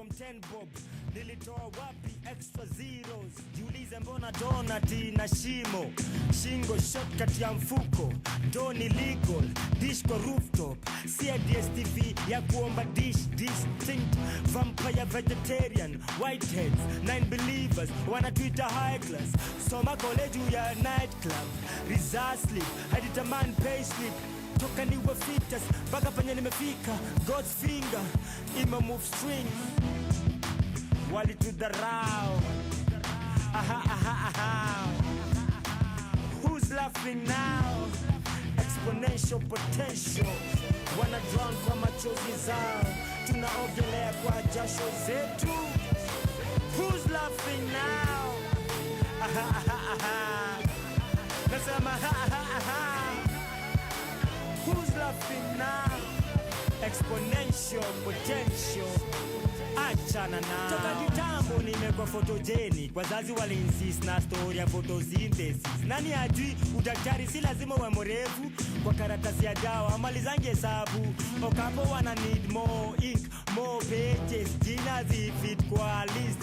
from 10 bob. Nilitoa wapi extra zeros? Jiulize mbona donati na shimo. Shingo shortcut ya mfuko. Doni legal, dish kwa rooftop. Sia DSTV ya kuomba dish distinct. Vampire vegetarian, whiteheads, 9 believers. Wana Twitter high class. Soma college ya nightclub. Reserve sleep, I determine pay slip. Toka niwe fitas, baka panya nimefika. God's finger, ima move string. Wali to the row. Aha, aha, aha. Who's laughing now? Exponential potential. Wana drown kwa machozi zao. Tunaogelea kwa jasho zetu. Who's laughing now? Aha, aha, aha. Nasema aha, aha, aha. Who's laughing now? Exponential potential. Achana na toka kitambo nimekuwa photogenic. Wazazi wali insist na story ya photosynthesis. Nani ajui udaktari si lazima uwe mrefu. Kwa karatasi ya dawa malizange hesabu. Okapo wana need more ink, more pages. Jina zifit kwa list.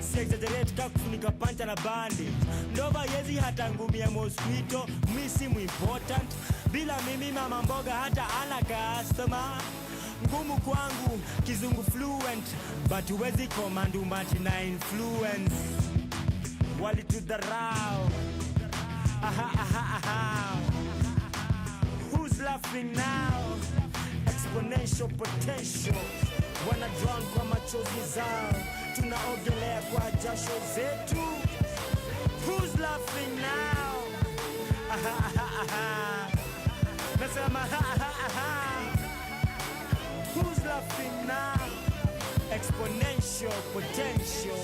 Si exaggerate kakufunika pancha na bandage. Ndova yezi hata ngumi ya mosquito. Misimu important. Bila mimi mama mboga hata ana customer. Ngumu kwangu kizungu fluent, but huwezi command umati na influence. Wali to the row. Aha, aha, aha. Who's laughing now? Exponential potential. Wana drown kwa machozi zao. Tunaogelea kwa jasho zetu. Who's laughing now? Aha, aha, aha. Nasema aha, aha, aha. Who's laughing now? Exponential potential.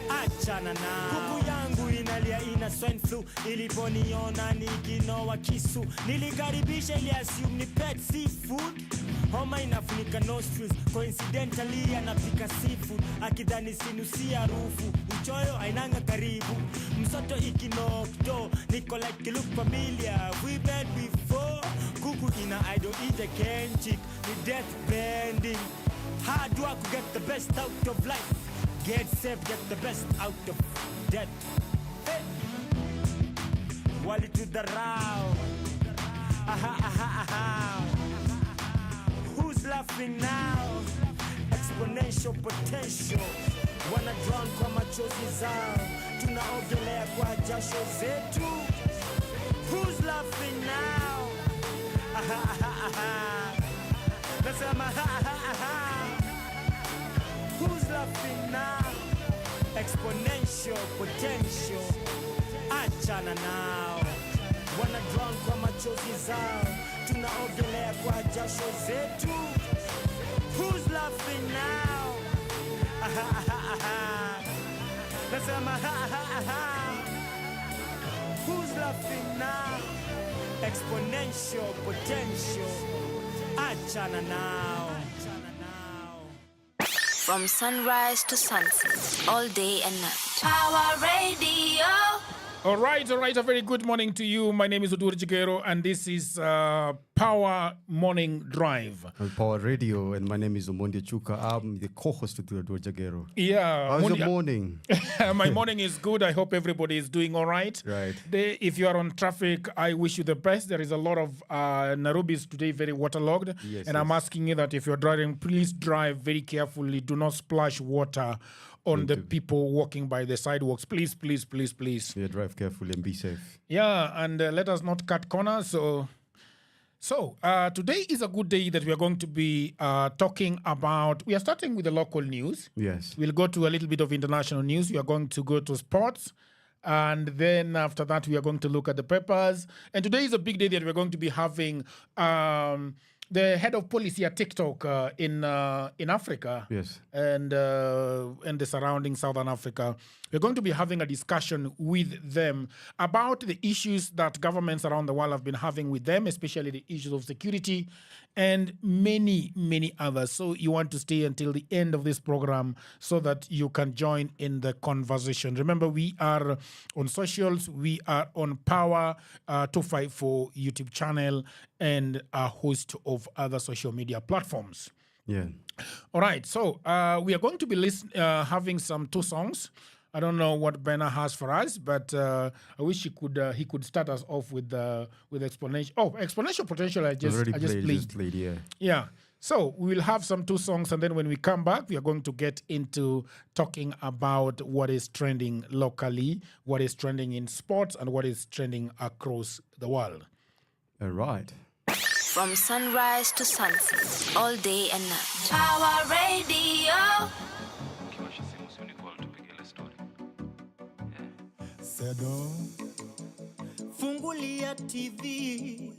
Achana na kuku yangu inalia ina swine flu. Iliponiona nikinoa kisu. Nilikaribisha ili assume ni pet seafood. Homa inafunika nostrils. Coincidentally anapika seafood. Akidhani sinusia harufu. Uchoyo ainanga karibu. Msoto ikinokto. Niko like you look familiar. We met before. Kuku ina I don't eat a cane chick. Ni death bending. Hard work to get the best out of life. Get safe, get the best out of death. Hey. Wali to the row. Aha, aha, aha. Who's laughing now? Exponential potential. Wana drown kwa machozi zao. Tunaogelea kwa jasho zetu. Who's laughing now? Aha, aha, aha. Nasema aha, aha, aha. Who's laughing now? Exponential potential. Achana now. Wana drown kwa machozi zao. Tunaogelea kwa jasho zetu. Who's laughing now? Aha, aha, aha. Nasema aha, aha, aha. Who's laughing now? Exponential potential. Achana now. From sunrise to sunset, all day and night. Power Radio. All right. A very good morning to you. My name is Odur Jigero, and this is Power Morning Drive. Power Radio, and my name is Omondi Chuka. I'm the co-host of Odur Jigero. Yeah. How's your morning? My morning is good. I hope everybody is doing all right. Right. If you are on traffic, I wish you the best. There is a lot of Nairobis today very waterlogged. Yes, and I'm asking you that if you're driving, please drive very carefully. Do not splash water on the people walking by the sidewalks. Please, please, please, please. Yeah, drive carefully and be safe. Yeah, and let us not cut corners. So today is a good day that we are going to be talking about. We are starting with the local news. Yes. We'll go to a little bit of international news. We are going to go to sports. And then after that, we are going to look at the papers. And today is a big day that we're going to be having the head of policy at TikTok in Africa. Yes. And the surrounding Southern Africa. We're going to be having a discussion with them about the issues that governments around the world have been having with them, especially the issues of security and many, many others. So you want to stay until the end of this program so that you can join in the conversation. Remember, we are on socials. We are on Power 254 YouTube channel and a host of other social media platforms. Yeah. All right, so we are going to be having some 2 songs. I don't know what Benna has for us, but I wish he could start us off with exponential. Oh, exponential potential. I just played. Yeah. Yeah. So we will have some 2 songs, and then when we come back, we are going to get into talking about what is trending locally, what is trending in sports, and what is trending across the world. All right. From sunrise to sunset, all day and night. Power Radio. Sedo, fungulia TV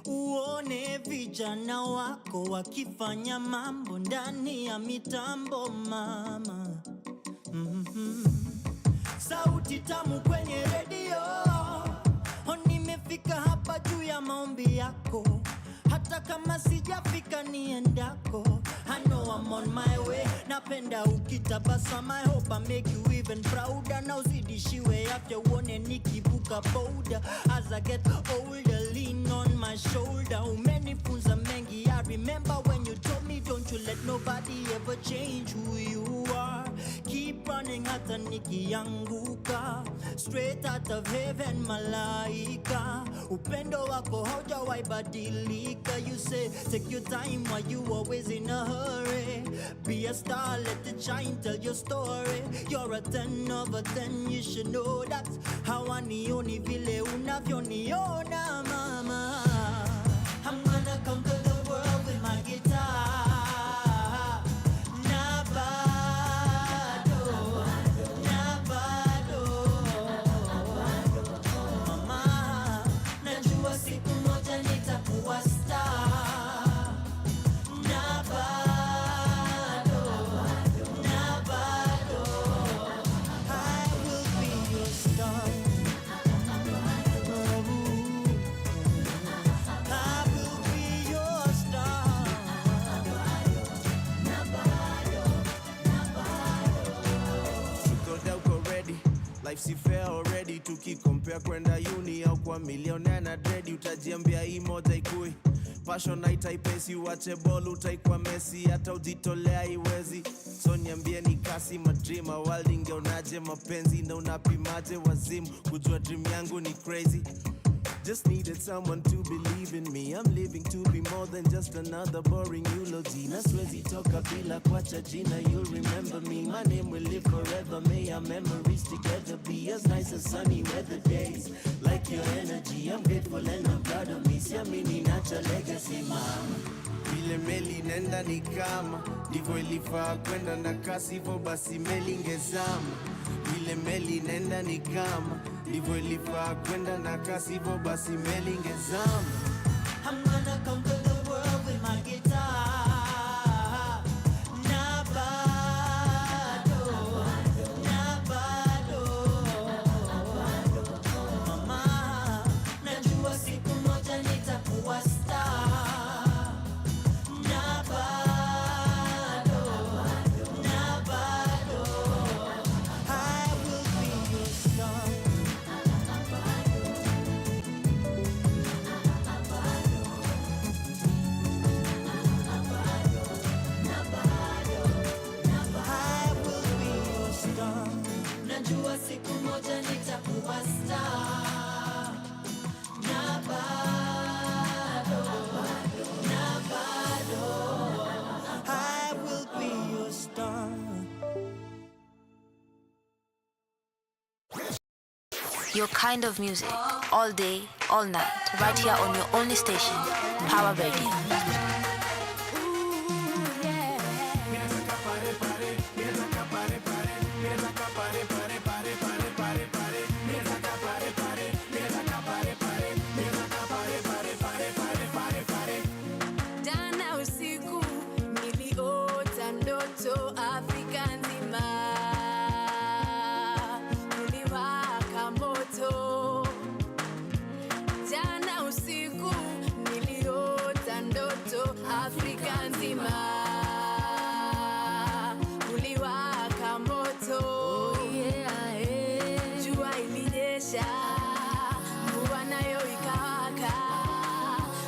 uone vijana wako wakifanya mambo ndani ya mitambo mama. Sauti tamu kwenye redio, nimefika hapa juu ya maombi yako, hata kama sijafika niendako. I know I'm on my way, napenda ukitabasama. I hope I make you even prouder. Na uzidishiwe afya uone nikivuka boda. As I get older, lean on my shoulder. Umenifunza mengi, I remember when you told me don't you let nobody ever change who you are. Keep running hata nikianguka, straight out of heaven malaika. Upendo wako haujawahi badilika. You say take your time while you always in a hurry. Be a star, let it shine, tell your story. You're a 10 over 10, you should know that. Hawanioni vile unavyoniona mama. I'm gonna conquer the world with my guitar. Life si fair already, tukikompare kwenda uni au kwa millionaire na dread. Utajiambia hii moja ikui passion haitaipesi, uache ball utaikuwa Messi, hata ujitolea iwezi. So niambie ni kasi madream world, ingeonaje mapenzi na unapimaje wazimu, kujua dream yangu ni crazy. Just needed someone to believe in me. I'm living to be more than just another boring eulogy. Na siwezi toka bila kuacha jina. You'll remember me, my name will live forever. May our memories together be as nice as sunny weather days. Like your energy, I'm grateful and I'm proud of me. Siamini nacha legacy mama. Vile meli nenda ni kama ndivyo ilifaa kwenda na kasi, hivyo basi meli ingezama. Vile meli nenda ni kama ndivyo ilifaa kwenda na kasi, hivyo basi meli ingezama. I'm gonna conquer the world with my guitar. Mama, najua siku moja nitakuwa star. Your kind of music, all day, all night, right here on your only station, Power Radio.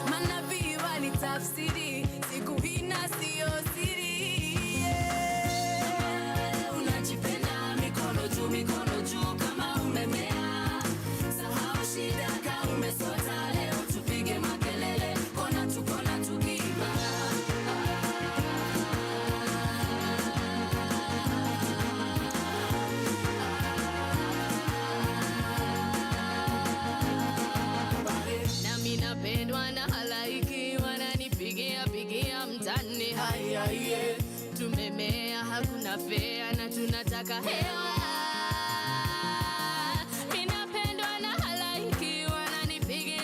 Manabii walitaka tafsiri, siku hina sio siri. Yeah. Unajipenda, mikono juu kama umemea. Sahau shida kama umesota, leo tupige makelele, kona tukiba. Nami napendwa na halaiki, wananipigia mtani. Haya ye, tumemea, hakuna fea na tunataka hewa. Mimi napendwa na halaiki, wananipigia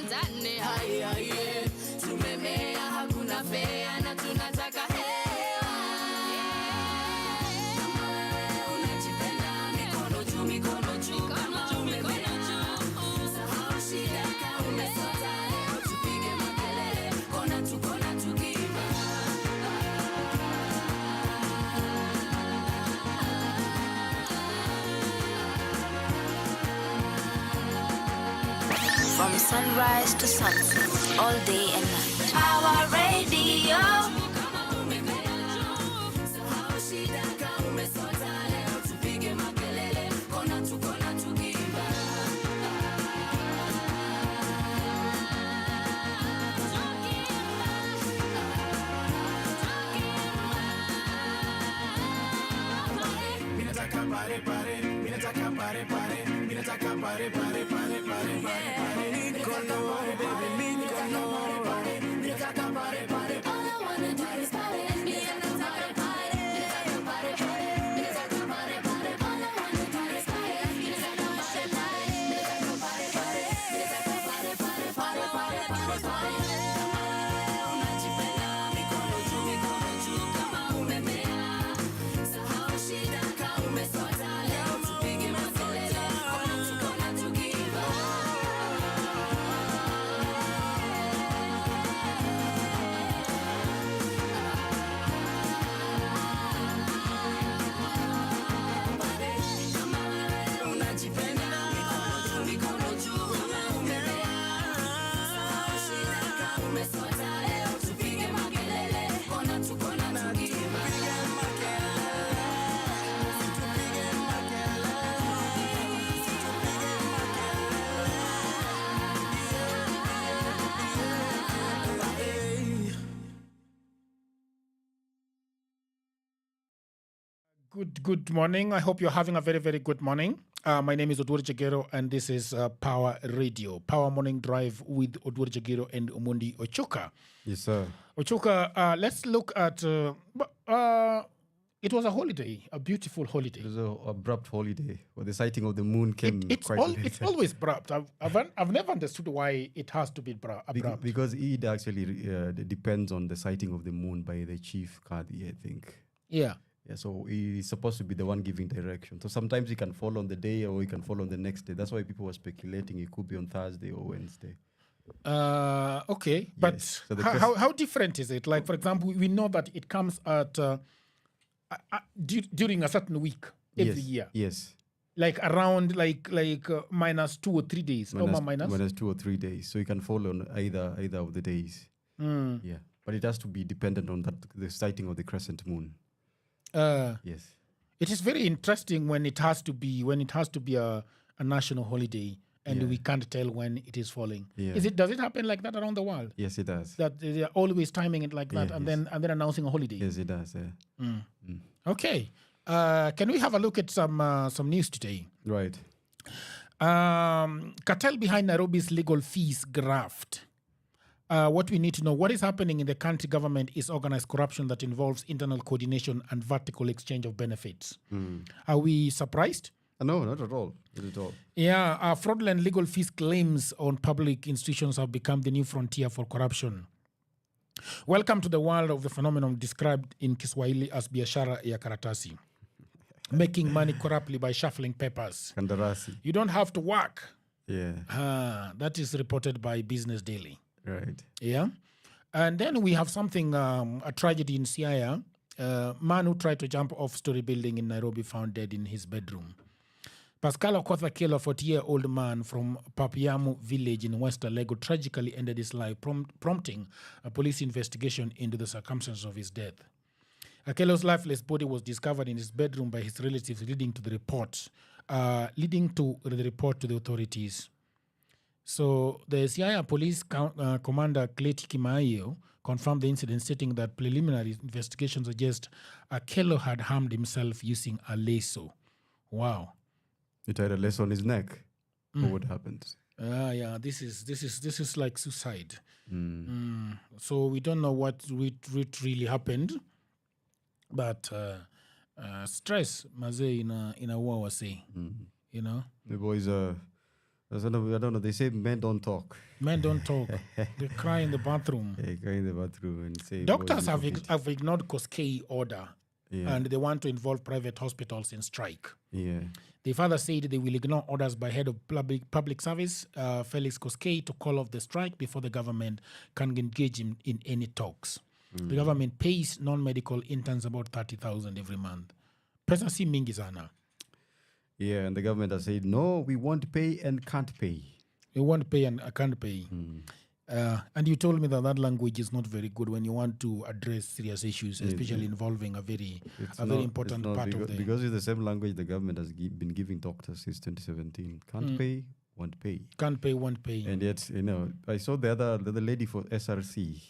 mtani. Haya ye, tumemea, hakuna fea na tunataka hewa. Kama wewe unajipenda, mikono juu kama umemea. Sahau shida kama umesota, leo tupige makelele, kona tukiba. From sunrise to sunset, all day and night. Power Radio. Kama umemea, sahau shida kama umesota, leo tupige makelele, kona tukiba. Unajipenda, mikono juu kama umemea. Sahau shida kama umesota, leo tupige makelele, kona tukiba. Kama wewe unajipenda, mikono juu kama umemea. Sahau shida kama umesota, leo tupige makelele, kona tukiba. Good morning. I hope you're having a very, very good morning. My name is Odwori Jagero, and this is Power Radio, Power Morning Drive with Odwori Jagero and Umundi Ochuka. Yes, sir. Ochuka, let's look at. It was a holiday, a beautiful holiday. It was an abrupt holiday where the sighting of the moon came It's quite late. it's always abrupt. I've never understood why it has to be abrupt. Because Eid actually depends on the sighting of the moon by the chief Qadi, I think. Yeah. Yeah, so he's supposed to be the one giving direction. So sometimes he can fall on the day or he can fall on the next day. That's why people were speculating it could be on Thursday or Wednesday. Okay, but Yes. So the how different is it? Like, for example, we know that it comes at during a certain week every year. Yes. Like around minus 2 or 3 days. Minus 2 or 3 days. So you can fall on either of the days. Yeah. But it has to be dependent on the sighting of the crescent moon. Yes. It is very interesting when it has to be a national holiday and we can't tell when it is falling. Yeah. Does it happen like that around the world? Yes, it does. That they are always timing it like that and then announcing a holiday. Yes, it does. Yeah. Okay. Can we have a look at some news today? Right. Cartel behind Nairobi's legal fees graft. What we need to know, what is happening in the country government is organized corruption that involves internal coordination and vertical exchange of benefits. Are we surprised? No, not at all. Not at all. Yeah, fraudulent legal fees claims on public institutions have become the new frontier for corruption. Welcome to the world of the phenomenon described in Kiswahili as biashara ya karatasi. Making money corruptly by shuffling papers. Kandarasi. You don't have to work. Yeah. That is reported by Business Daily. Right. Yeah. And then we have something, a tragedy in Siaya. Man who tried to jump off story building in Nairobi found dead in his bedroom. Pascal Okoth killed a 40-year-old man from Papiamu village in West Lego tragically ended his life, prompting a police investigation into the circumstances of his death. Akelo's lifeless body was discovered in his bedroom by his relatives, leading to the report to the authorities. So the Siaya Police Commander Cleti Kimaio confirmed the incident, stating that preliminary investigations suggest Akelo had harmed himself using a lasso. Wow. He tied a lace on his neck. What happens? Yeah, this is like suicide. So we don't know what really happened, but stress, maze in a war, say, you know. The boys I don't know. They say men don't talk. Men don't talk. They cry in the bathroom. They cry in the bathroom and say. Doctors have ignored Koskei order, Yeah. and they want to involve private hospitals in strike. Yeah. They further said they will ignore orders by head of public service, Felix Koskei, to call off the strike before the government can engage in any talks. The government pays non-medical interns about 30,000 every month. Pesa si mingi sana. Yeah, and the government has said, no, we won't pay and can't pay. We won't pay and I can't pay. And you told me that language is not very good when you want to address serious issues, especially involving a very important part of the... Because it's the same language the government has been giving doctors since 2017. Can't pay, won't pay. Can't pay, won't pay. And yet, I saw the other lady for SRC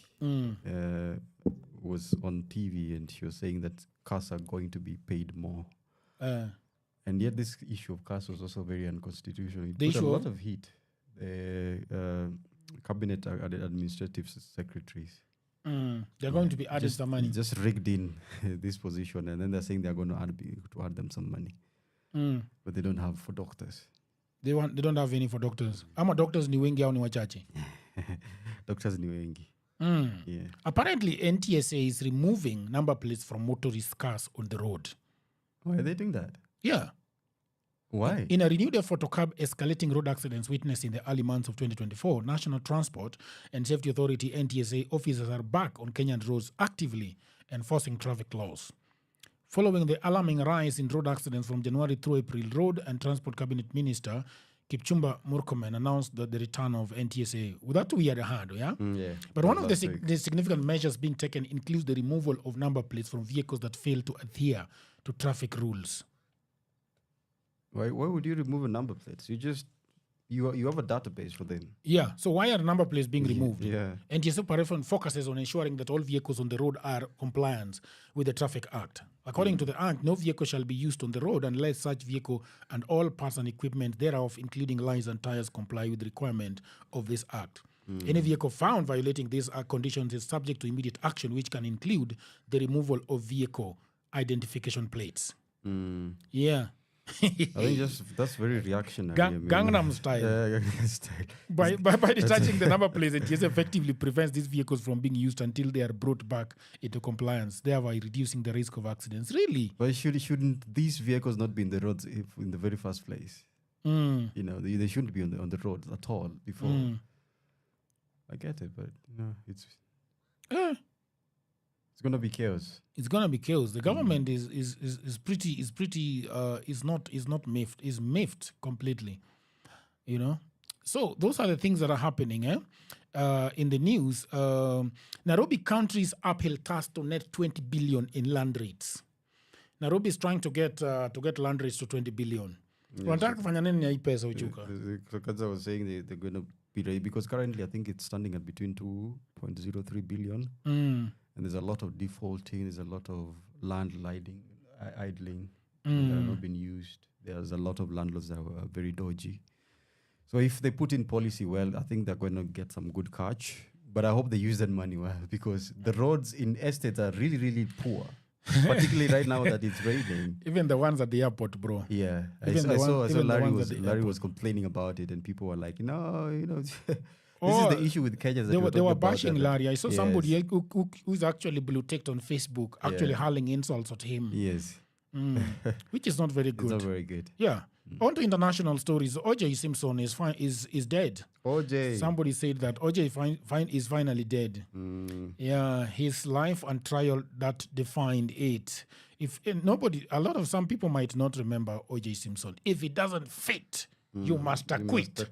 was on TV, and she was saying that cars are going to be paid more. And yet this issue of cars was also very unconstitutional. It put a lot of heat. Cabinet administrative secretaries. They're going to be added some money. Just rigged in this position, and then they're saying they're going to add them some money. But they don't have for doctors. They don't have any for doctors. Ama doctors ni wengi au ni wachache? Doctors ni wengi. Yeah. Apparently, NTSA is removing number plates from motorist cars on the road. Why are they doing that? Yeah. Why? In a renewed effort to curb escalating road accidents witnessed in the early months of 2024, National Transport and Safety Authority (NTSA) officers are back on Kenyan roads actively enforcing traffic laws. Following the alarming rise in road accidents from January through April, Road and Transport Cabinet Minister Kipchumba Murkomen announced the return of NTSA. With that, we had heard, yeah? Yeah. But one of the significant measures being taken includes the removal of number plates from vehicles that fail to adhere to traffic rules. Why would you remove a number plates? You have a database for them. Yeah. So why are number plates being removed? Yeah. NTSA operation focuses on ensuring that all vehicles on the road are compliant with the Traffic Act. According to the Act, no vehicle shall be used on the road unless such vehicle and all parts and equipment thereof, including lines and tires, comply with the requirement of this Act. Any vehicle found violating these conditions is subject to immediate action, which can include the removal of vehicle identification plates. Yeah. I think that's very reactionary. Gangnam style. Yeah, Gangnam style. By detaching the number plates, it just effectively prevents these vehicles from being used until they are brought back into compliance, thereby reducing the risk of accidents. Really? But shouldn't these vehicles not be in the roads in the very first place? They shouldn't be on the roads at all before. I get it, but it's gonna be chaos. It's gonna be chaos. The government is not miffed. Is miffed completely. So those are the things that are happening. In the news, Nairobi County's uphill task to net 20 billion in land rates. Nairobi is trying to get land rates to 20 billion. Wanataka kufanya nini na hii pesa uchuka? Kaza was saying they're going to be ready because currently I think it's standing at between 2.03 billion. And there's a lot of defaulting, there's a lot of land idling that have not been used. There's a lot of landlords that are very dodgy. So if they put in policy well, I think they're going to get some good catch. But I hope they use that money well because the roads in estates are really, really poor. Particularly right now that it's raining. Even the ones at the airport, bro. Yeah. I saw Larry was complaining about it and people were like, this is the issue with Kenya. They were bashing Larry. I saw somebody who's actually blue-ticked on Facebook actually hurling insults at him. Yes. Which is not very good. It's not very good. Yeah. On to international stories. O.J. Simpson is dead. OJ. Somebody said that O.J. is finally dead. Yeah, his life and trial that defined it. If some people might not remember O.J. Simpson. If it doesn't fit, you must acquit.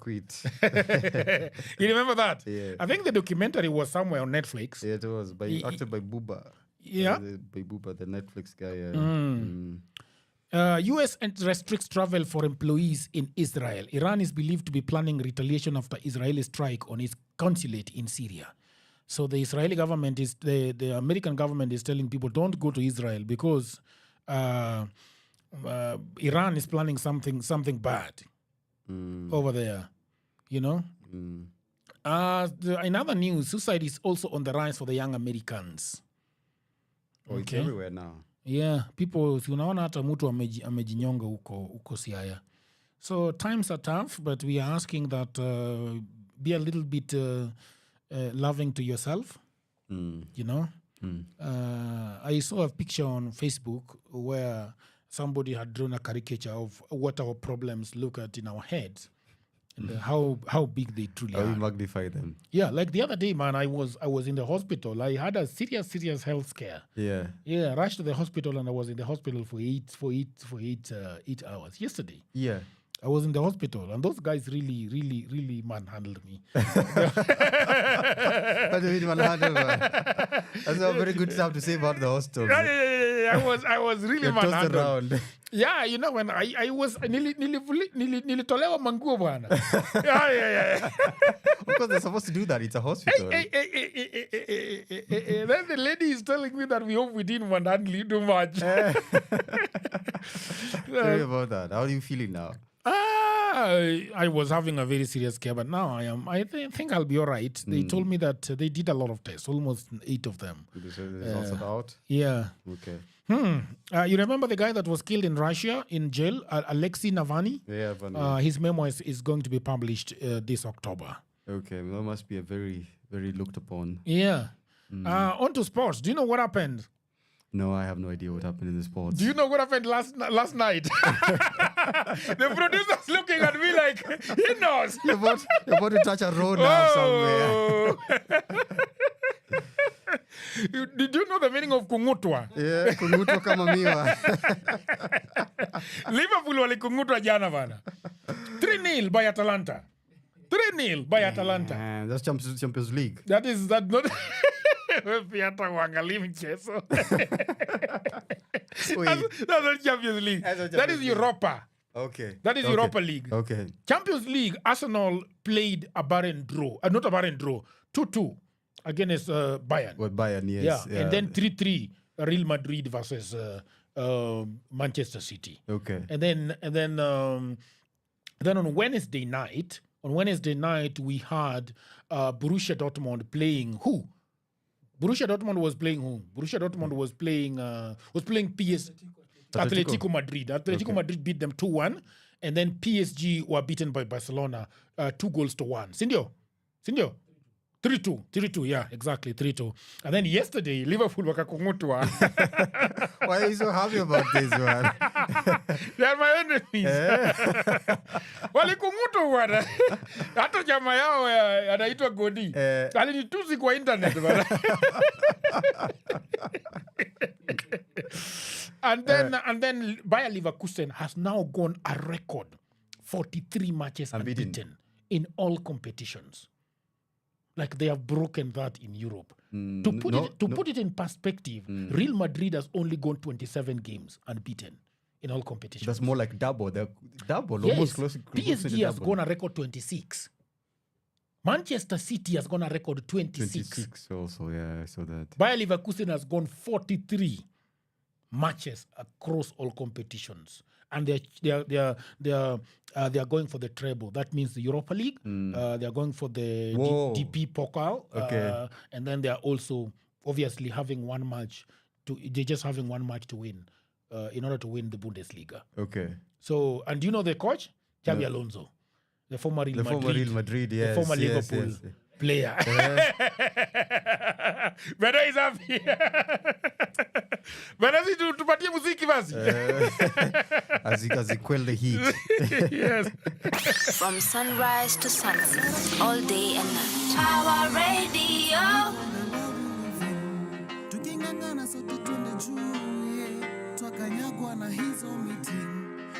You remember that? Yeah. I think the documentary was somewhere on Netflix. Yeah, it was acted by Buba. Yeah. By Buba, the Netflix guy. U.S. restricts travel for employees in Israel. Iran is believed to be planning retaliation after Israeli strike on its consulate in Syria. So the Israeli government the American government is telling people don't go to Israel because Iran is planning something bad over there. You know. In other news, suicide is also on the rise for the young Americans. It's everywhere now. Yeah, people, unaona hata mtu amejinyonga huko Siaya. So times are tough, but we are asking that be a little bit loving to yourself, you know. I saw a picture on Facebook where somebody had drawn a caricature of what our problems look at in our heads. And how big they truly How are. you magnify them. Yeah, like the other day, man, I was in the hospital. I had a serious health scare. Yeah. Yeah, I rushed to the hospital and I was in the hospital for 8 hours. Yesterday, Yeah. I was in the hospital and those guys really manhandled me. What do you mean, manhandle, man? That's a very good stuff to say about the hostel. Yeah. I was really You're tossed manhandled. around. Yeah, you know, when I was nilitolewa manguo bwana. Yeah. Because they're supposed to do that. It's a hospital. Then the lady is telling me that we hope we didn't manhandle you too much. Sorry about that. How are you feeling now? I was having a very serious scare, but now I think I'll be all right. They told me that they did a lot of tests, almost 8 of them. The results are out? Yeah. Okay. You remember the guy that was killed in Russia in jail, Alexei Navalny? Yeah, but His memoir is going to be published this October. okay. That must be a very, very looked upon. Yeah. On to sports. Do you know what happened? No, I have no idea what happened in the sports. Do you know what happened last night? The producer's looking at me like he knows. You're about to touch a road now somewhere. Did you know the meaning of kungutwa? Yeah, kunutwa kama miwa. Liverpool walikungutwa jana bana. 3-0 by Atalanta. 3-0 by Atalanta. Man, that's Champions League. That not pia hata uangalie mchezo. That's not Champions League. That is Europa. Okay. That is Europa League. Okay. Champions League, Arsenal played a barren draw. Not a barren draw. 2-2 against Bayern. What Bayern, yes. Yeah. And then 3-3 Real Madrid versus Manchester City. Okay. And then on Wednesday night, we had Borussia Dortmund playing who? Borussia Dortmund was playing who? Borussia Dortmund was playing Atletico Madrid. Atletico Madrid beat them 2-1, and then PSG were beaten by Barcelona 2-1. Sindio? 3-2, yeah, exactly, 3-2. And then yesterday, Liverpool wakakungutwa. Why are you so happy about this, man? They are my enemies. Walikungutwa bwana. Hata jamaa yao anaitwa Godi. Alinitusi kwa internet bwana. And then Bayer Leverkusen has now gone a record 43 matches unbeaten in all competitions. Like they have broken that in Europe. To put it in perspective, Real Madrid has only gone 27 games unbeaten in all competitions. That's more like double. They're double, Yes. almost close to PSG has double. gone a record 26. Manchester City has gone a record 26. 26 also, yeah, I saw that. Bayer Leverkusen has gone 43 matches across all competitions, and they are going for the treble. That means the Europa League. They are going for the DP Pokal. Okay. And then they are also obviously having one match they're just having one match to win in order to win the Bundesliga. Okay. So, and do you know the coach? Xabi Alonso, the former Real Madrid, yes. the former yes, Liverpool yes. player. Better is happy. Better si tupatie muziki basi. Zikwel the heat. Yes. From sunrise to sunset, all day and night. Power Radio. Tukingangana sote twende juu, twakanyagwa na hizo meeting.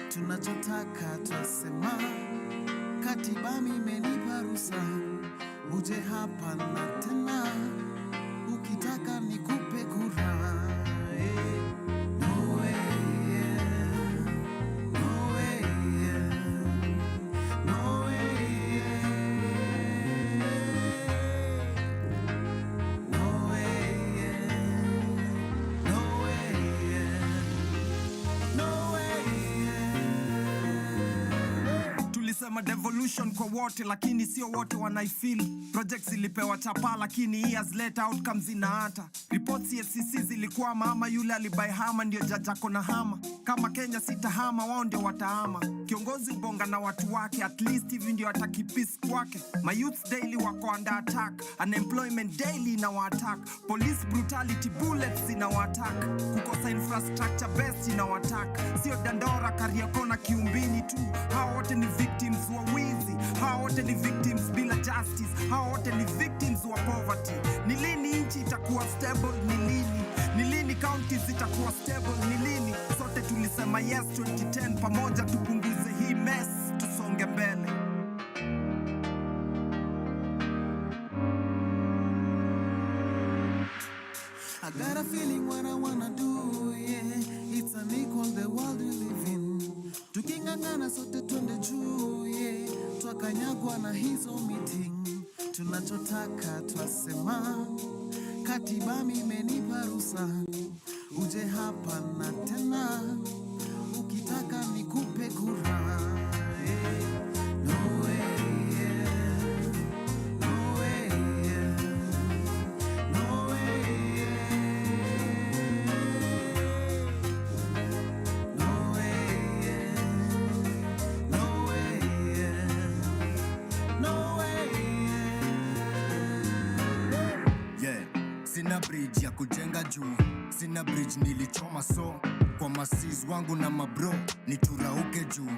Tunachotaka twasema, katiba imenipa ruhusa, uje hapa na tena, ukitaka nikupe kura. No way, no way, no way, no way, no way, no way. Tulisema devolution kwa wote, lakini sio wote wanaifeel. Projects zilipewa chapa, lakini years later outcomes zinaata. Reports CSCC zilikuwa mama yule alibai hama, ndio jajako na hama. Kama Kenya sitahama, wao ndio watahama. Kiongozi bonga na watu wake, at least hivi ndio ataki peace kwake. My youth daily wako under attack, unemployment daily na wa-attack. Police brutality, bullets ina wa-attack. Kukosa infrastructure best ina wa-attack. Sio Dandora, Kariakoo na Kiumbini tu. Hao wote ni victims wa wizi, hao wote ni victims bila justice, hao wote ni victims wa poverty. Ni lini nchi itakuwa stable? Ni lini? Ni lini counties zitakuwa stable? Ni lini? Sote tulisema yes 2010, pamoja tupunguze hii mess, tusonge mbele. I got a feeling what I wanna do, yeah. It's an equal the world we live in. Tukingangana sote twende juu, yeah. Twakanyagwa na hizo meeting. Tunachotaka twasema, katiba imenipa ruhusa, uje hapa na tena, ukitaka nikupe kura. No way, no way, no way, no way, no way, no way. Yeah, sina bridge ya kujenga juu, sina bridge nilichoma, so kwa masis wangu na mabro niturauke juu.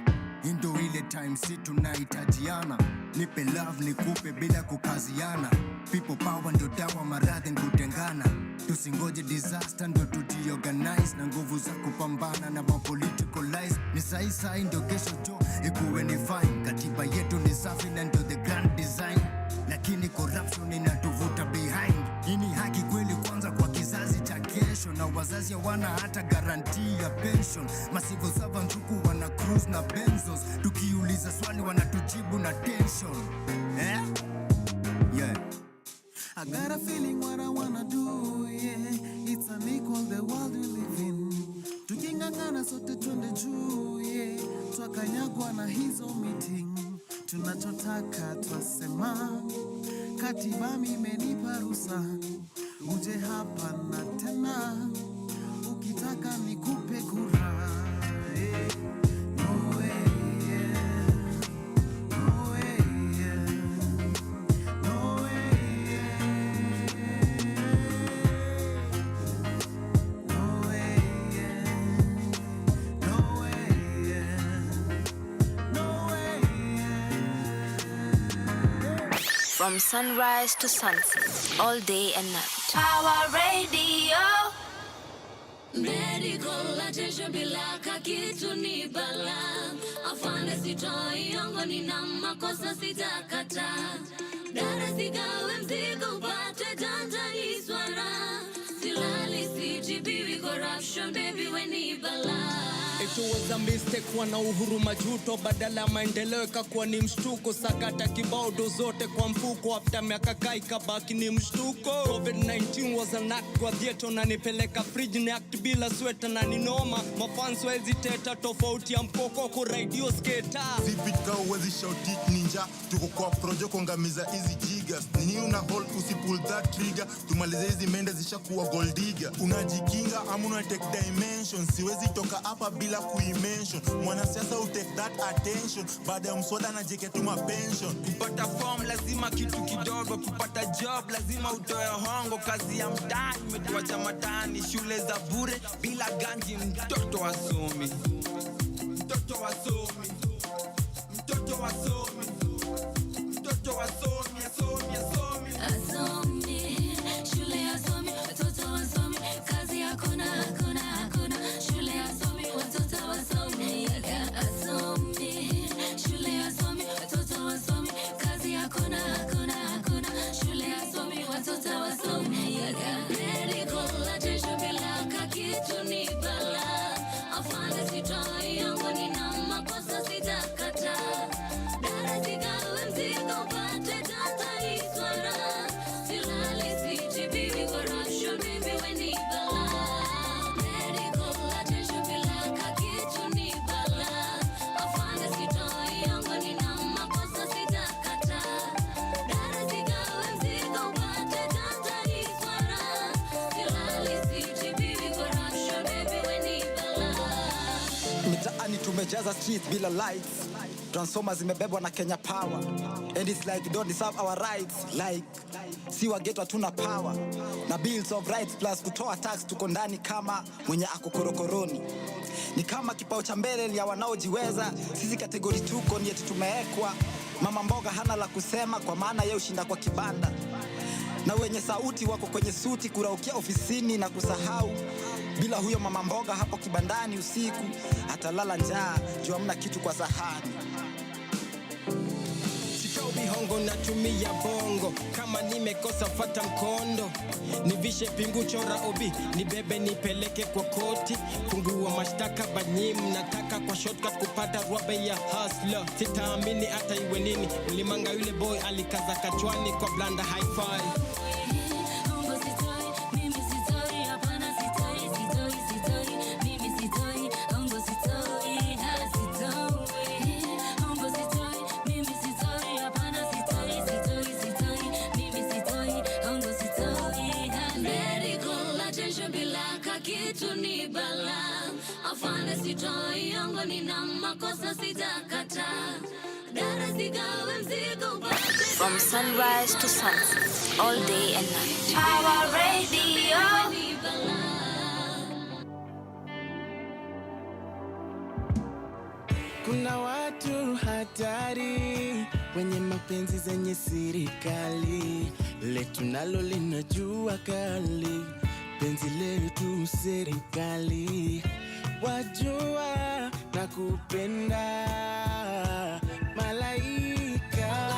Indo ile time si tunahitajiana, nipe love nikupe bila kukaziana. People power ndio dawa maradhi kutengana. Tusingoje disaster ndio tujiorganize, na nguvu za kupambana na political lies. Ni sai ndio kesho jo ikuwe ni fine. Katiba yetu ni safi na ndio the grand design, lakini corruption inatuvuta behind. Ini haki kweli kwanza kwa kizazi cha kesho, na wazazi hawana hata guarantee ya pension. Masivo sava njuku wana cruise na benzos, tukiuliza swali wanatujibu na tension. Yeah. I got a feeling what I wanna do, yeah. It's an equal the world we live in. Tukingangana sote twende juu, yeah. Twakanyagwa na hizo meeting. Tunachotaka twasema, katiba imenipa ruhusa, uje hapa na tena, ukitaka nikupe kura. No way, no way, no way, no way, no way, no way. From sunrise to sunset, all day and night. Power Radio. Medical attention bila kakitu ni bala. Afande sitoi ongo nina makosa sitakata. Dada sigawe mzigo upate janja ni swara. Silali sijibiwi corruption baby we ni bala. It was a mistake wana uhuru majuto, badala maendeleo ikakuwa ni mshtuko. Sakata kibao do zote kwa mfuko, after miaka kai kabaki ni mshtuko. COVID-19 was an act kwa theater, na nipeleka fridge ni act bila sweta na ninoma. Mafans wa hesitata tofauti ya mpoko kwa radio skater. Zipika uwezi shoutit ninja, tuko kwa project kongamiza hizi gigas. Nini una hold usipull that trigger, tumalize hizi mende zishakuwa gold digger. Unajikinga ama una take dimension, siwezi toka hapa bila kuimension. Mwanasiasa utake that attention, baada ya mswada na jeke tuma pension. Kupata form lazima kitu kidogo, kupata job lazima utoe hongo. Kazi ya mtaani imetuacha matani, shule za bure bila ganji mtoto asomi. mtoto wasomi, mtoto wasomi, mtoto wasomi, asomi, asomi. Asomi, shule asomi, watoto wasomi, kazi hakuna, hakuna, hakuna. Shule asomi, watoto wasomi. Asomi, shule asomi, watoto wasomi, kazi hakuna, hakuna, hakuna. Shule asomi, watoto wasomi. Medical attention bila kakitu ni bala. Afande sitoi yangu nina makosa sitakata. Dara sigawe mzigo upate tata iswara. Silali CGB corruption baby we ni bala. Medical attention bila kakitu ni bala. Afande sitoi yangu nina makosa sitakata. Dara sigawe mzigo upate tata iswara. Silali CGB corruption baby we ni bala. Mitaani tumejaza streets bila lights, transformers zimebebwa na Kenya Power, and it's like they don't deserve our rights. Like si wageto hatuna power na bills of rights plus kutoa tax, tuko ndani kama mwenye ako korokoroni. Ni kama kipao cha mbele ya wanaojiweza, sisi kategori tuko ni eti tumeekwa. Mama mboga hana la kusema kwa maana yeye ushinda kwa kibanda, na wenye sauti wako kwenye suti kuraukia ofisini na kusahau. Bila huyo mama mboga hapo kibandani usiku atalala njaa juu hamna kitu kwa sahani. Sitobi hongo natumia bongo, kama nimekosa fata mkondo. Nivishe pingu chora obi, nibebe nipeleke kwa koti. Fungua mashtaka banyim, nataka kwa shortcut kupata rwabe ya hustler. Sitaamini hata iwe nini, ulimanga yule boy alikaza kachwani kwa blanda hi-fi. Hongo sitoi, mimi sitoi, hapana sitoi, sitoi, sitoi, mimi sitoi, hongo sitoi, sitoi. Hongo sitoi, mimi sitoi, hapana sitoi, sitoi, sitoi, mimi sitoi, hongo sitoi. Medical attention bila kakitu ni bala. Afande sitoi, hongo nina makosa sitakata. Dara sigawe mzigo upate. From sunrise to sunset, all day and night. Power Radio. Kuna watu hatari wenye mapenzi zenye sirikali, letu nalo linajua kali, penzi letu serikali. Wajua na kupenda malaika.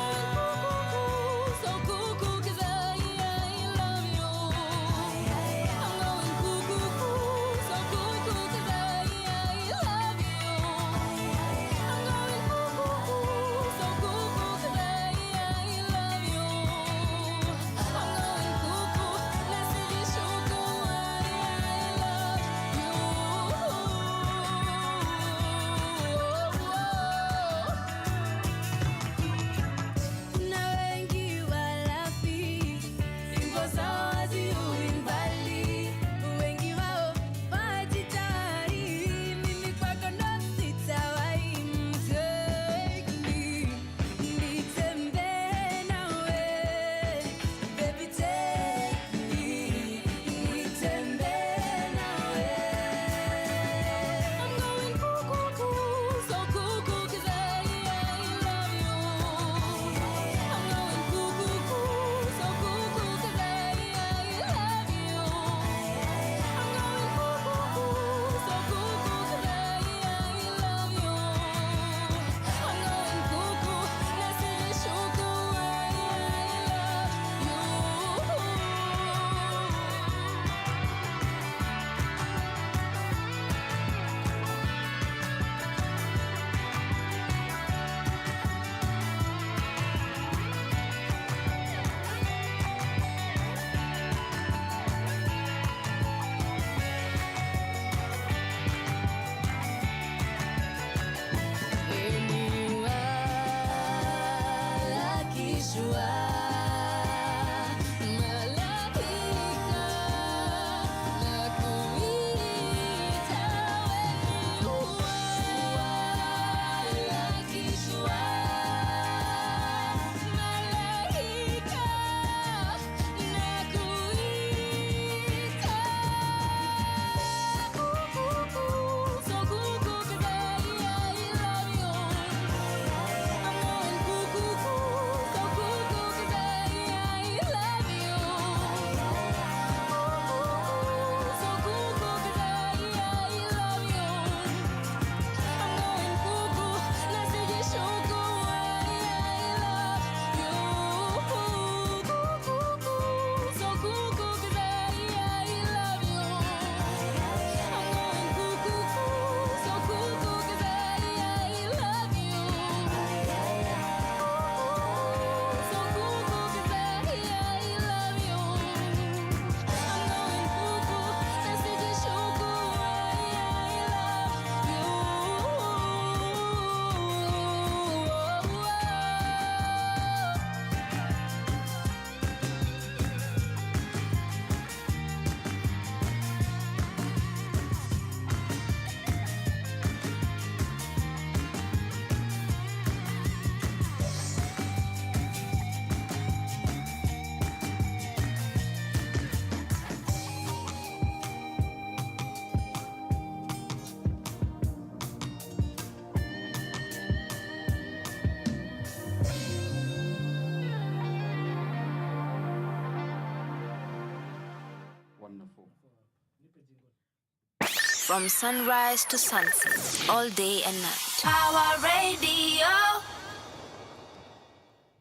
From sunrise to sunset, all day and night. Power Radio.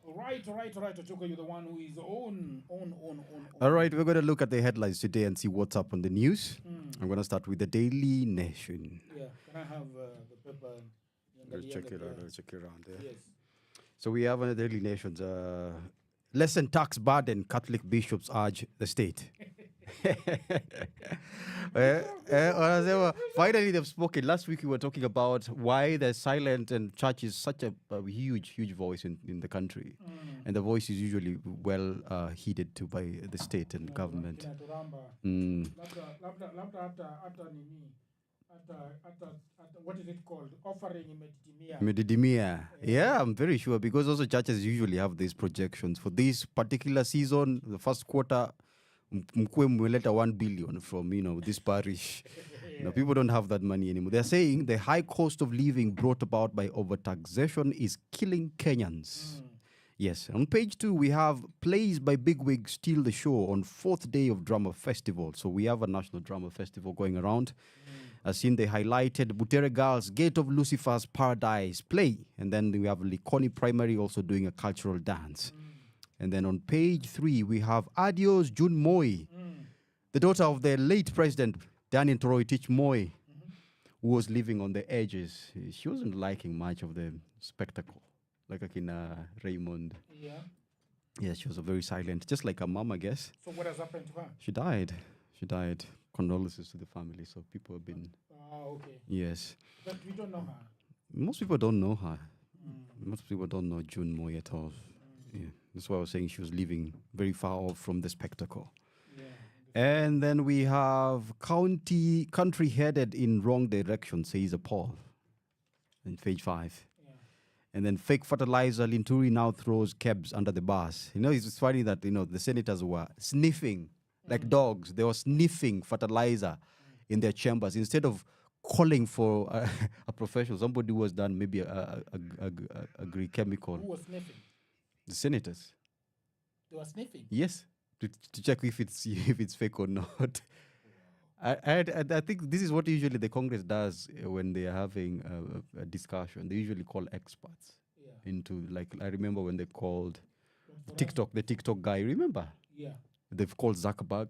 All right, Ochoka, you're the one who is on. All right, we're going to look at the headlines today and see what's up on the news. I'm going to start with the Daily Nation. Yeah, can I have the paper? Let's check it out. Let's check it around there. Yes. So we have on the Daily Nations, lessen tax burden, Catholic bishops urge the state. Finally, they've spoken. Last week, we were talking about why they're silent and church is such a huge voice in the country. And the voice is usually well heeded to by the state and government. What is it called? Offering Medidimia. Yeah, I'm very sure because also churches usually have these projections. For this particular season, the first quarter, mkwe mweleta 1 billion from, this parish. People don't have that money anymore. They're saying the high cost of living brought about by overtaxation is killing Kenyans. Yes. On page 2, we have plays by bigwigs steal the show on 4th day of drama festival. So we have a national drama festival going around. As seen, they highlighted Butere Girls' Gate of Lucifer's Paradise play. And then we have Likoni Primary also doing a cultural dance. And then on page 3, we have Adios June Moi, the daughter of the late president, Daniel Toroitich Moi, who was living on the edges. She wasn't liking much of the spectacle, like Akina Raymond. Yeah. Yeah, she was very silent, just like her mom, I guess. So what has happened to her? She died. Condolences to the family. So people have been... okay. Yes. But we don't know her. Most people don't know her. Most people don't know June Moi at all. Yeah. That's why I was saying she was living very far off from the spectacle. Yeah. And then we have country headed in wrong direction, says a poll. In page 5. Yeah. And then fake fertilizer, Linturi now throws kebs under the bus. It's funny that, the senators were sniffing like dogs. They were sniffing fertilizer in their chambers instead of calling for a professional. Somebody who has done maybe a Greek chemical. Who was sniffing? The senators. They were sniffing? Yes, to check if it's fake or not. I think this is what usually the Congress does when they are having a discussion. They usually call experts into, like, I remember when they called the TikTok guy, remember? Yeah. They've called Zuckerberg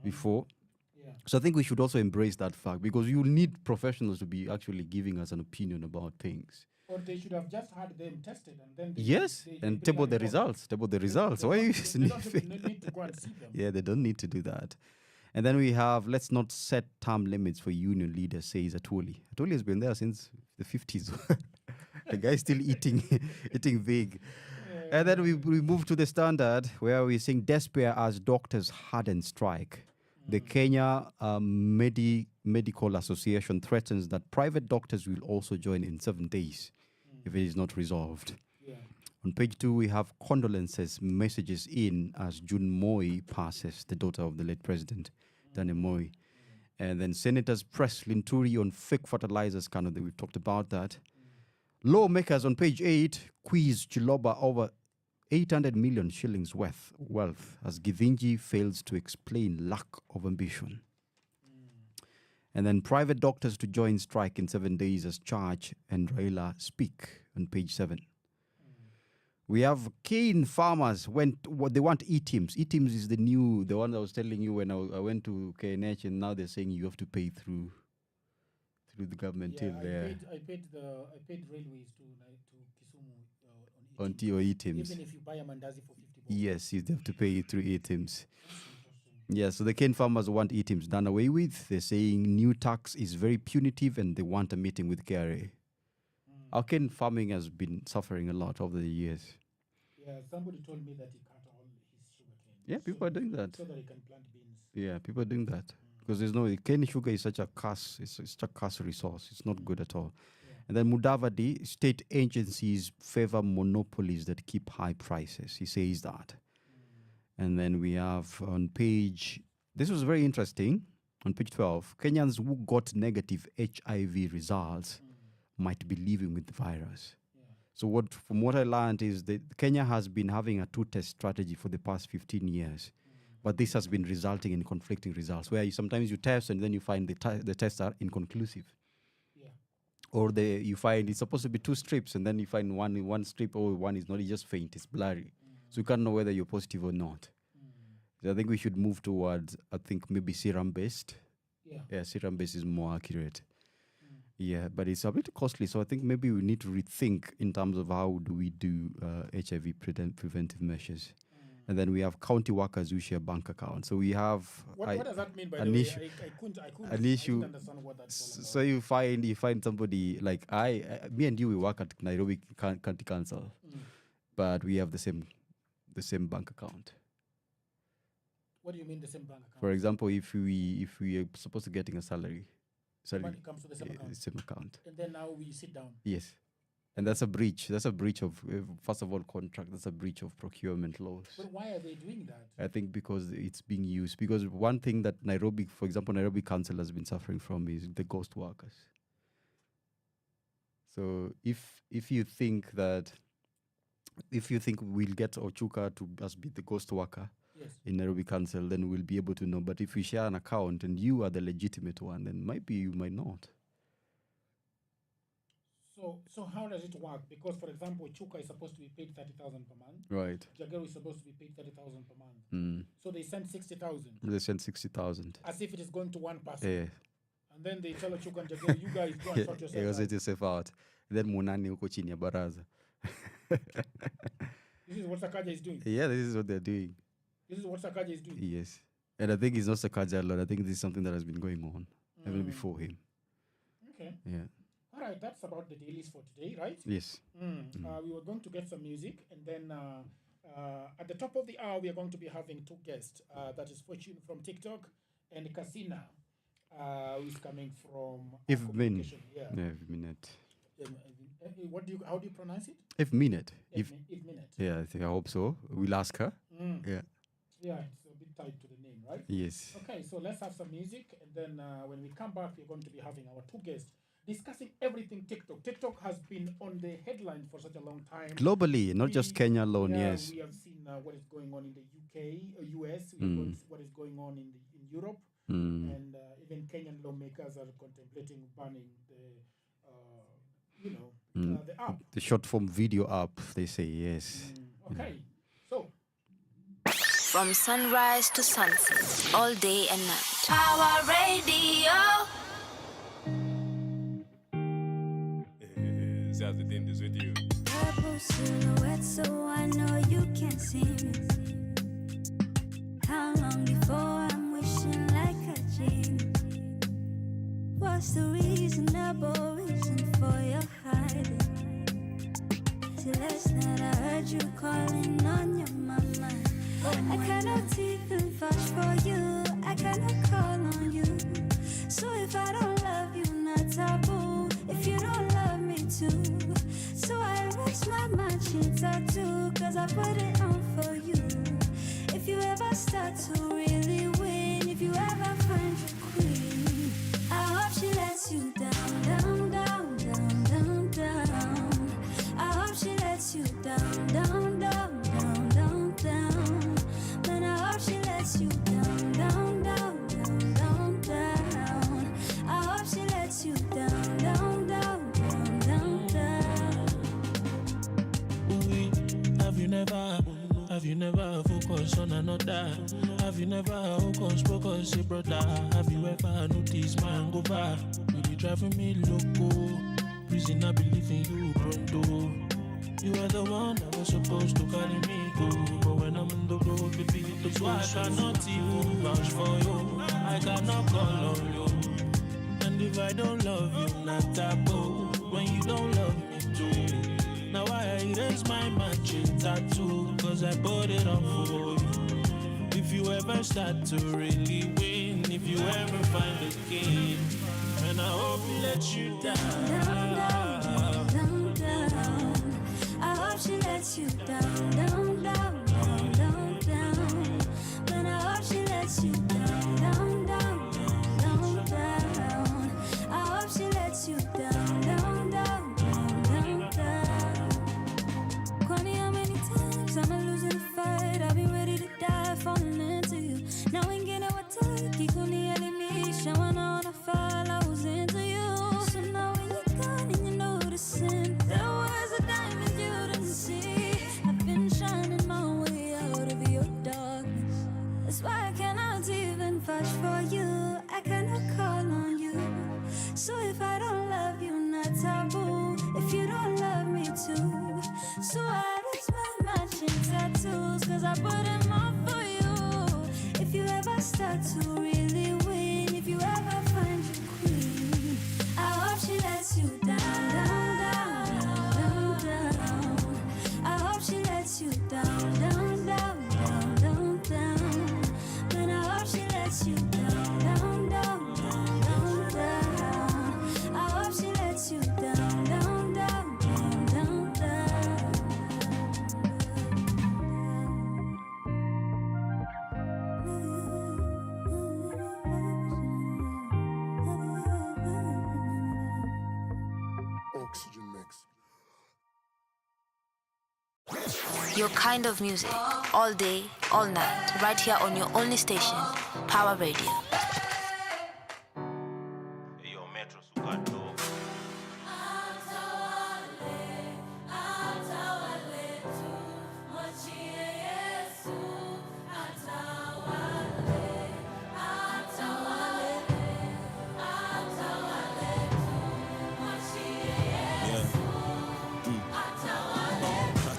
before. Yeah. So I think we should also embrace that fact because you need professionals to be actually giving us an opinion about things. Or they should have just had them tested and then... They table the results. Why are you sniffing? They don't need to go and see them. Yeah, they don't need to do that. And then we have, let's not set term limits for union leaders, says Atuli. Atuli has been there since the 50s. The guy's still eating big. And then we move to the Standard, where we're seeing despair as doctors harden strike. The Kenya Medical Association threatens that private doctors will also join in 7 days if it is not resolved. Yeah. On page 2, we have condolences messages in as June Moi passes, the daughter of the late president, Daniel Moi. And then senators press Linturi on fake fertilizer scandal. We've talked about that. Lawmakers on page 8 quiz Chiloba over 800 million shillings wealth as Givinji fails to explain lack of ambition. And then private doctors to join strike in 7 days as Charge and Raila speak on page 7. We have cane farmers they want e-teams. E-teams is the one I was telling you when I went to KNH, and now they're saying you have to pay through the government till there. I paid railways to Kisumu on your e-teams. Even if you buy a mandazi for 50 bob. Yes, you have to pay through e-teams. Yeah, so the cane farmers want e-teams done away with. They're saying new tax is very punitive and they want a meeting with KRA. Our cane farming has been suffering a lot over the years. Yeah, somebody told me that he cut all his sugarcane. Yeah, people are doing that. So that he can plant beans. Yeah, people are doing that. Because cane sugar is such a it's such a scarce resource. It's not good at all. Yeah. And then Mudavadi, state agencies favor monopolies that keep high prices. He says that. And then we have on page, this was very interesting, on page 12, Kenyans who got negative HIV results might be living with the virus. Yeah. So from what I learned is that Kenya has been having a two-test strategy for the past 15 years. But this has been resulting in conflicting results, where sometimes you test and then you find the tests are inconclusive. Yeah. Or you find it's supposed to be 2 strips, and then you find one strip, or one is not, it's just faint, it's blurry. So you can't know whether you're positive or not. So I think we should move towards, I think, maybe serum-based. Yeah, serum-based is more accurate. Yeah, but it's a bit costly. So I think maybe we need to rethink in terms of how do we do HIV preventive measures. And then we have county workers who share bank accounts. So we have what does that mean, by an the issue, way? I an issue. didn't understand what that's all about. So you find somebody like me and you, we work at Nairobi County Council, but we have the same bank account. What do you mean the same bank account? For example, if we are supposed to getting a salary, money comes to the same account. Same account. And then now we sit down. Yes. And that's a breach. That's a breach of, first of all, contract. That's a breach of procurement laws. But why are they doing that? I think because it's being used. Because one thing that Nairobi, for example, Nairobi Council has been suffering from is the ghost workers. So if you think we'll get Ochuka to just be the ghost worker in Nairobi Council, then we'll be able to know. But if we share an account and you are the legitimate one, then maybe you might not. So how does it work? Because, for example, Chuka is supposed to be paid 30,000 per month. Right. Jagero is supposed to be paid 30,000 per month. So they send 60,000. They send 60,000. As if it is going to one person. Yeah. And then they tell Chuka and Jagero, you guys go and sort yourself out. Yourself out. Then Munani uko chini ya baraza. This is what Sakaja is doing. Yeah, this is what they're doing. This is what Sakaja is doing. Yes. And I think it's not Sakaja alone. I think this is something that has been going on even before him. Okay. Yeah. All right, that's about the dailies for today, right? Yes. We were going to get some music, and then at the top of the hour, we are going to be having 2 guests. That is Fortune from TikTok and Kasina, who's coming from communication. Yeah, Minute. How do you pronounce it? If Minute. If Minute. Yeah, I hope so. We'll ask her. Yeah. Yeah, it's a bit tied to the name, right? Yes. Okay, so let's have some music, and then when we come back, we're going to be having our 2 guests discussing everything TikTok. TikTok has been on the headline for such a long time. Globally, not just Kenya alone, yes. We have seen what is going on in the UK, US, what is going on in Europe, and even Kenyan lawmakers are contemplating banning the app. The short form video app, they say, yes. Okay, so. From sunrise to sunset, all day and night. Power Radio. Purple silhouette, so I know you can't see me. How long before I'm wishing like a genie? What's the reasonable reason for your hiding? Till last night I heard you calling on your mama. I cannot even vouch for you. I cannot call on you. So if I don't love you, not taboo. If you don't love me too. So I erase my matching tattoo, cause I put it on for you. If you ever start to really win, if you ever find your queen, I hope she lets you down, down, down, down, down, down. I hope she lets you down, down, down, down, down, down. Man, I hope she lets you down, down, down, down, down, down. I hope she lets you down, down, down, down, down, down. Have you never focused on another? Have you never focused, say brother? Have you ever noticed my hangover? Really driving me loco. Prison, I believe in you, pronto. You are the one that was supposed to carry me go. But when I'm on the road, baby, it looks why I cannot even vouch for you. I cannot call on you. And if I don't love you, not taboo. When you don't love me too. Now I erase my matching tattoo, cause I put it on for you. If you ever start to really win, if you ever find a game, and I hope he lets you down. Down, down, down, down. I hope she lets you down, down, down, down, down, down. But I hope she lets you down, down, down, down, down. I hope she lets you down, down, down, down, down. Call me how many times I'm losing the fight. I've been ready to die, falling into you. wengine wataki kunielimisha, wanaona file I was into you. So now when you're gone and you're noticing, there was a diamond you didn't see. I've been shining my way out of your darkness. That's why I cannot even vouch for you. I cannot call on you. So if I don't love you, not taboo. If you don't love me too, so I don't my matching tattoos, cause I put them all for you. If you ever start to really win, if you ever find your queen, I hope she lets you down, down, down, down, down. I hope she lets you down, down, down, down, down, down. And I hope she lets you down, down, down, down, down, down. I hope she lets you down, down, down, down, down, down. Your kind of music, all day, all night, right here on your only station, Power Radio.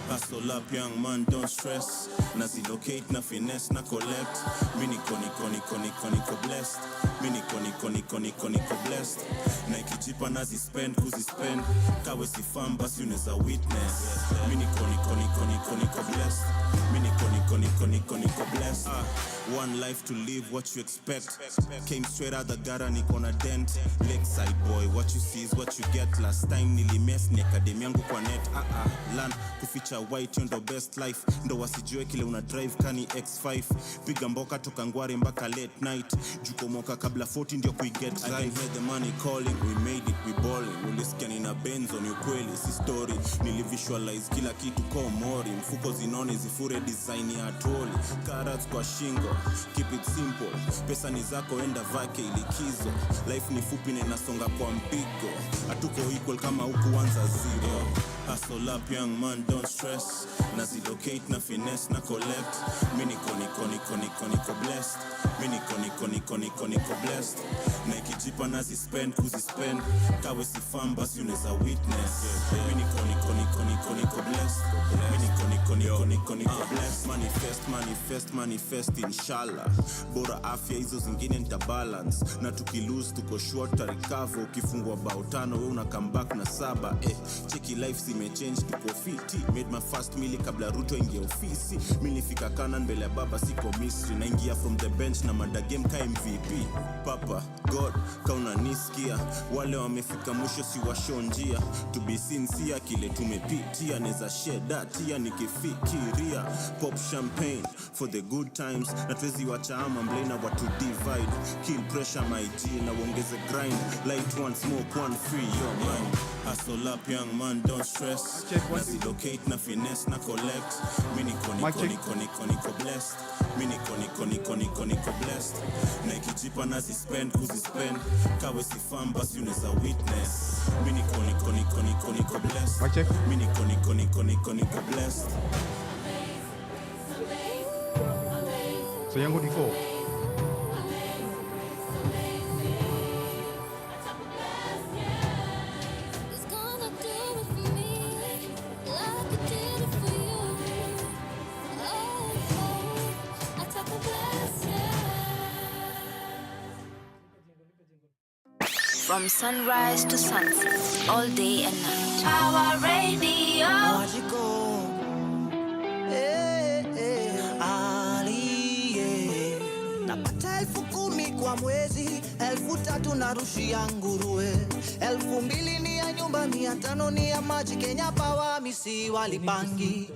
Hustle up, young man, don't stress. Nazi locate, na finesse, na collect. Mini koniko blessed. Mini koniko blessed. Na ikijipa nazi spend, kuzi spend. Kawe si fan, basi uneza witness. Mini koniko blessed. Mini koniko blessed. One life to live, what you expect. Came straight out the gutter, niko na dent. Lakeside boy, what you see is what you get. Last time nilimess, ni academy yangu kwa net. Learn kuficha white, ndo best life. Ndo wasijue kile una drive kani X5. Piga mboka toka ngwari mpaka late night. Juko moka kabla 40 ndio kui get right. I can hear the money calling, we made it, we balling. Ulisikia nina benzo, ni ukweli, si story. Nilivisualize kila kitu kwa mori. Mfuko zinone zifure design ya troli. Carrots kwa shingo, keep it simple. Pesa ni zako, enda vake ilikizo. Life ni fupi na inasonga kwa mpigo. Hatuko equal kama hukuanza zero. Hustle up, young man, don't stress. Nazi locate, na finesse, na collect. Mini koniko blessed. Mini koniko blessed. Na ikijipa nazi spend, kuzi spend. Kawe si fan, basi uneza witness. Mini koniko blessed. Mini koniko blessed. Manifest inshallah. Bora afya hizo zingine nita balance. Na tukilose tuko short ta recover. Ukifungwa bao 5 wewe una come back na 7. Cheki life zime change, tuko fiti. Made my first meal kabla Ruto ingia ofisi. Mimi nifika Kanan mbele ya baba siko Misri. Na ingia from the bench na mada game ka MVP. Papa God kauna nisikia. Wale wamefika mwisho si washonjia. To be sincere kile tumepitia. Neza share that ya nikifikiria. Pop champagne for the good times. Na tuwezi wacha ama mblei na watu divide. Kill pressure my G na uongeze grind. Light one smoke one free your mind. Hustle up, young man, don't stress. Nazi locate, na finesse, na collect. Mini koniko blessed. Mini koniko blessed. Na ikijipa nazi spend, kuzi spend. Kawe si fan, basi uneza witness. Mini koniko blessed. Mini koniko blessed. So yangu ni 4. From sunrise to sunset, all day and night. Power Radio. Napata 10,000 kwa mwezi, 3,000 narushia nguruwe, 2,000 ni ya nyumba, 500 ni ya maji. Kenya Pawa misi walipangi.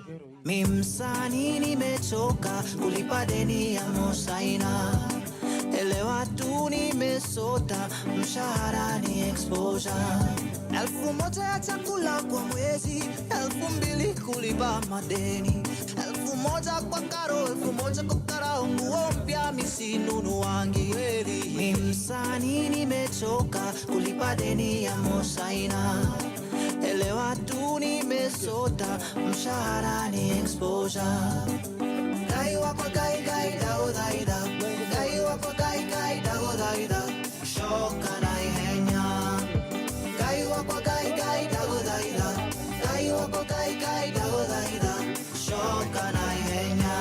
Mimsani nimechoka kulipa deni ya Mosaina. Elewa tu nimesota, mshahara ni exposure. 1,000 ya chakula kwa mwezi, 2,000 kulipa madeni, moja kwa karo, 1000 kwa karao, nguo mpya misinunu wangi weli. Mimi msanii nimechoka kulipa deni ya mosaina. Elewa tu nimesota, mshahara ni exposure. Gai wako gai gai dao daida, gai wako gai gai dao daida, shoka na ihenya. Gai wako gai gai dao daida, gai wako gai gai dao daida, shoka na ihenya.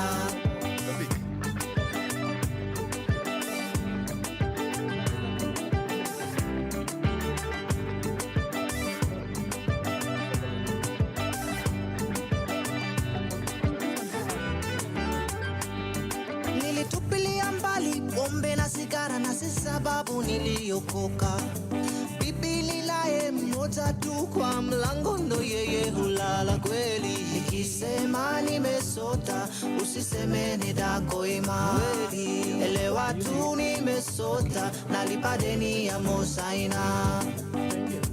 Nilitupilia mbali pombe na sigara na si sababu niliokoka. Bibi lilaye mmoja tu kwa mlango ndo yeye hulala kweli. Nikisema nimesota usiseme ni dako imari. Elewa tu nimesota nalipa deni ya mosaina.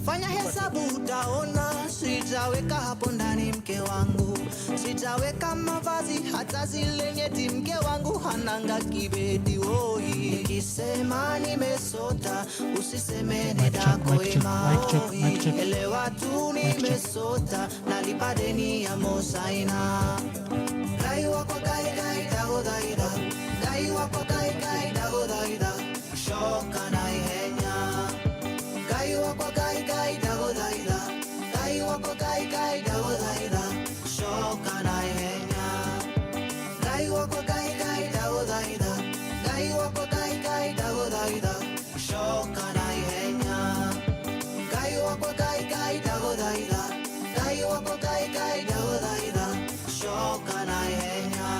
Fanya hesabu utaona, sijaweka hapo ndani mke wangu. Sijaweka mavazi hata zile nyeti, mke wangu hananga kibeti woi. Nikisema nimesota usiseme ni dako imari. Elewa tu nimesota nalipa deni ya mosaina. Gai wako gai gai dago daida, gai wako gai gai dago daida, shoka na ihenya. Gai wako gai gai dago daida, gai wako gai gai dago daida, shoka na ihenya. Gai wako gai gai dago daida, gai wako gai gai dago daida, shoka na ihenya. Gai wako gai gai dago daida, gai wako gai gai dago daida, shoka na ihenya.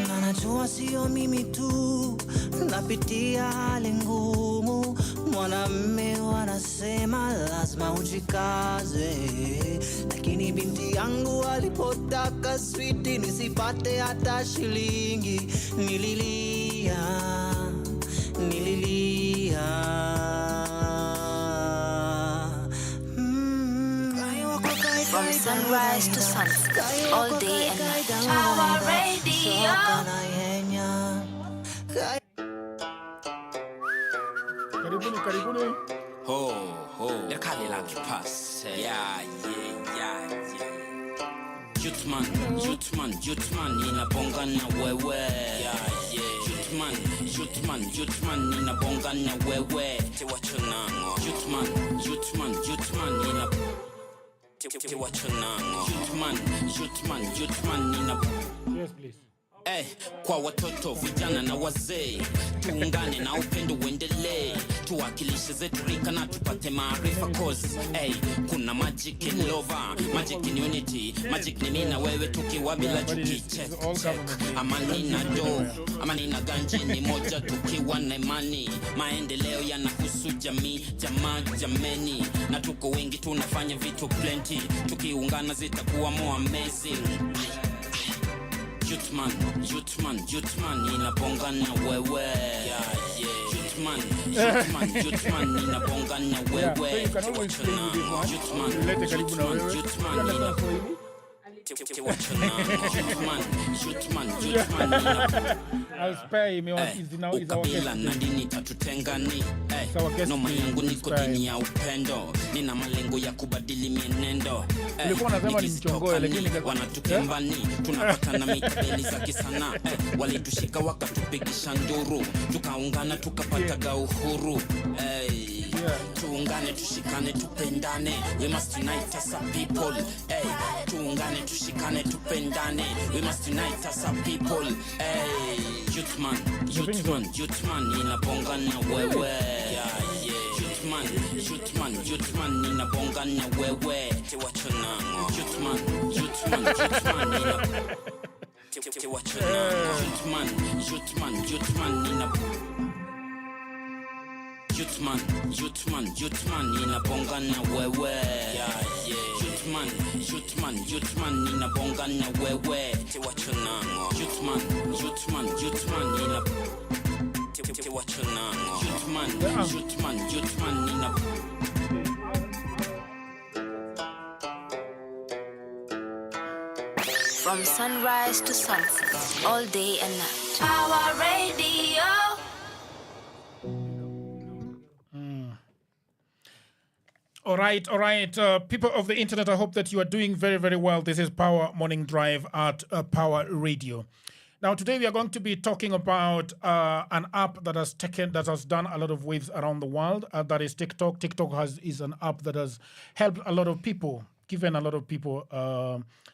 Na najua sio mimi tu napitia hali ngumu. Mwanamme wanasema lazima ujikaze, lakini binti yangu alipotaka switi nisipate hata shilingi, nililia, nililia. From sunrise to sunset, all day and night. Pawa Radio. Karibuni, karibuni. Ho, ho. Lekali la kipase. Yeah. Jutman, inabonga na wewe. Yeah. Jutman, inabonga na wewe. Tiwachonango. Jutman, tiwachonango. Jutman, Yes, please. Kwa watoto, vijana na wazee, tuungane na upendo uendelee, tuwakilishe zetu rika na tupate maarifa cause kuna magic in lover, magic in unity, magic ni mimi na wewe tukiwa bila chuki. Amani na do, amani na ganji ni moja tukiwa na imani. Maendeleo yanahusu jamii, jameni, na tuko wengi tunafanya vitu plenty, tukiungana zitakuwa more amazing. Jutman, inabonga na wewe. Jutman, inabonga na wewe. I'll spare him. Ukabila na dini tatutengani. Noma yangu niko dini ya upendo, nina malengo ya kubadili mienendo. Ulikuwa unasema ni mchongoe lakini wanatukembani, tunapatana mitabeli za kisana. Walitushika wakatupigisha nduru, tukaungana tukapata uhuru. Tuungane tushikane tupendane, we must unite as a people. Tuungane tushikane tupendane, we must unite as a people. Jutman, inabonga na wewe. Jutman, inabonga na wewe. Tiwachonango. Jutman, Jutman, inabonga na wewe. Jutman, inabonga na wewe. Tiwachonango. Jutman, tiwachonango. Jutman, From From sunrise to sunset, all day and night. Power Radio. All right. People of the internet, I hope that you are doing very, very well. This is Power Morning Drive at Power Radio. Now, today we are going to be talking about an app that has done a lot of waves around the world. That is TikTok. TikTok is an app that has helped a lot of people, given a lot of people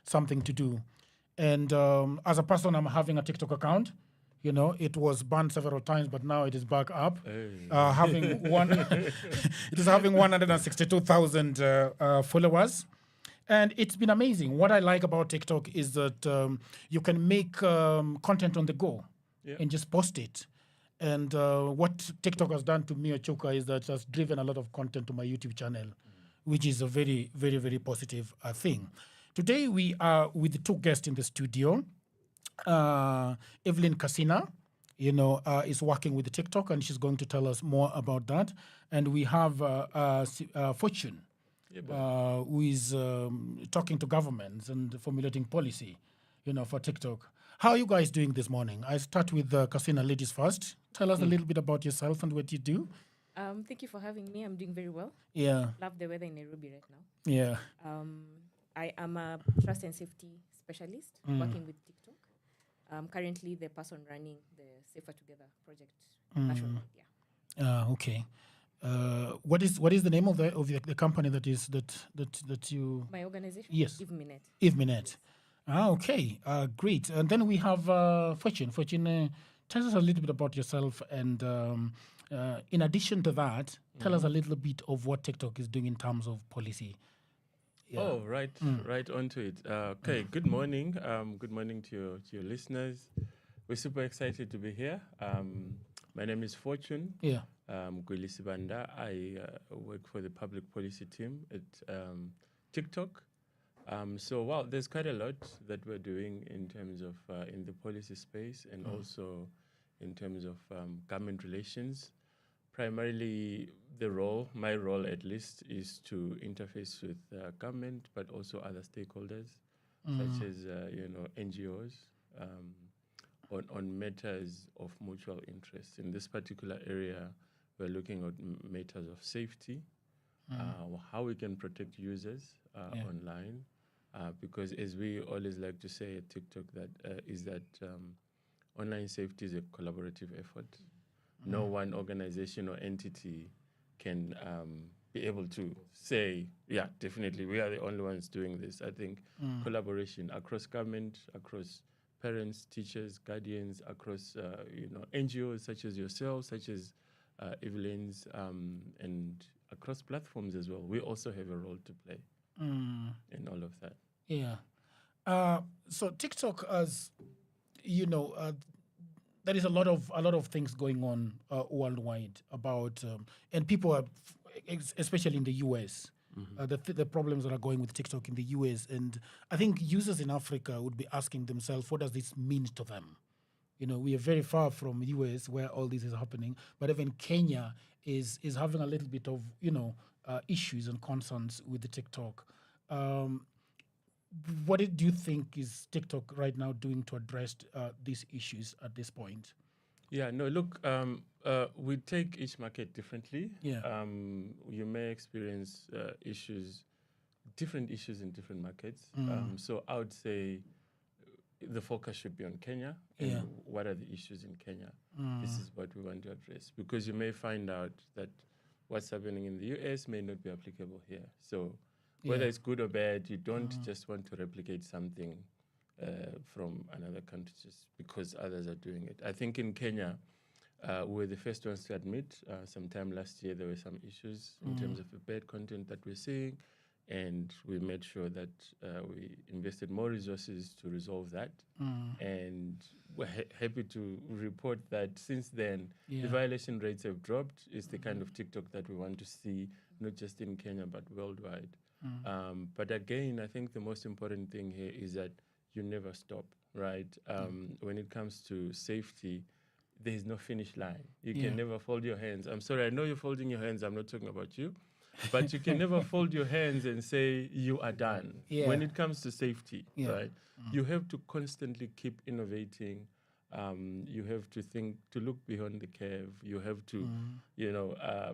something to do. And as a person, I'm having a TikTok account. You know, it was banned several times, but now it is back up. Having it is having 162,000 followers. And it's been amazing. What I like about TikTok is that you can make content on the go and just post it. And what TikTok has done to me, Ochoka, is that it has driven a lot of content to my YouTube channel, which is a very, very, very positive thing. Today, we are with the two guests in the studio. Evelyn Kasina, is working with the TikTok, and she's going to tell us more about that. And we have Fortune, who is talking to governments and formulating policy, for TikTok. How are you guys doing this morning? I start with Kasina, ladies first. Tell us a little bit about yourself and what you do. Thank you for having me. I'm doing very well. Yeah. Love the weather in Nairobi right now. Yeah. I am a trust and safety specialist working with TikTok. Currently the person running the Safer Together project nationwide. Yeah. Okay. What is the name of the company that you? My organization. Yes. IVMINET. IVMINET. Okay. Great. And then we have Fortune. Fortune, tell us a little bit about yourself, and in addition to that, tell us a little bit of what TikTok is doing in terms of policy. Yeah. Oh, right onto it. Okay, good morning. Good morning to your listeners. We're super excited to be here. My name is Fortune. Yeah. Guilisibanda. I work for the public policy team at TikTok. So, there's quite a lot that we're doing in terms of in the policy space, and also in terms of government relations. Primarily, my role at least, is to interface with government, but also other stakeholders, such as NGOs, on matters of mutual interest. In this particular area, we're looking at matters of safety, how we can protect users online, because as we always like to say at TikTok, online safety is a collaborative effort. No one organization or entity can be able to say, yeah, definitely, we are the only ones doing this. I think collaboration across government, across parents, teachers, guardians, across NGOs such as yourself, such as Evelyn's, and across platforms as well. We also have a role to play in all of that. Yeah. So TikTok, as there is a lot of things going on worldwide about, and people are, especially in the US, the problems that are going with TikTok in the US. And I think users in Africa would be asking themselves, what does this mean to them? We are very far from the US where all this is happening, but even Kenya is having a little bit of, issues and concerns with the TikTok. What do you think is TikTok right now doing to address these issues at this point? Yeah, no, look, we take each market differently. Yeah. You may experience different issues in different markets. So I would say the focus should be on Kenya. And what are the issues in Kenya? This is what we want to address, because you may find out that what's happening in the US may not be applicable here. So whether it's good or bad, you don't just want to replicate something from another country just because others are doing it. I think in Kenya, we were the first ones to admit sometime last year there were some issues in terms of the bad content that we're seeing, and we made sure that we invested more resources to resolve that. And we're happy to report that since then, the violation rates have dropped. It's the kind of TikTok that we want to see, not just in Kenya, but worldwide. But again, I think the most important thing here is that you never stop, right? When it comes to safety, there is no finish line. You can never fold your hands. I'm sorry, I know you're folding your hands. I'm not talking about you. But you can never fold your hands and say you are done. Yeah. When it comes to safety, Yeah. right? You have to constantly keep innovating. You have to think, to look beyond the curve. You have to,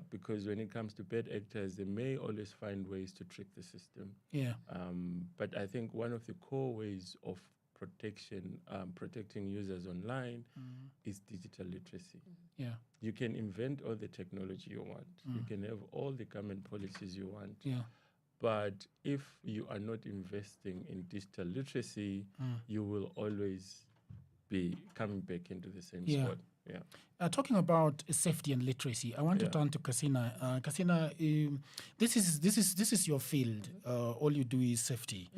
because when it comes to bad actors, they may always find ways to trick the system. Yeah. But I think one of the core ways of protecting users online is digital literacy. Yeah. You can invent all the technology you want. You can have all the government policies you want. Yeah. But if you are not investing in digital literacy, you will always be coming back into the same spot. Yeah. Talking about safety and literacy, I want to turn to Kasina. Kasina, this is your field. All you do is safety.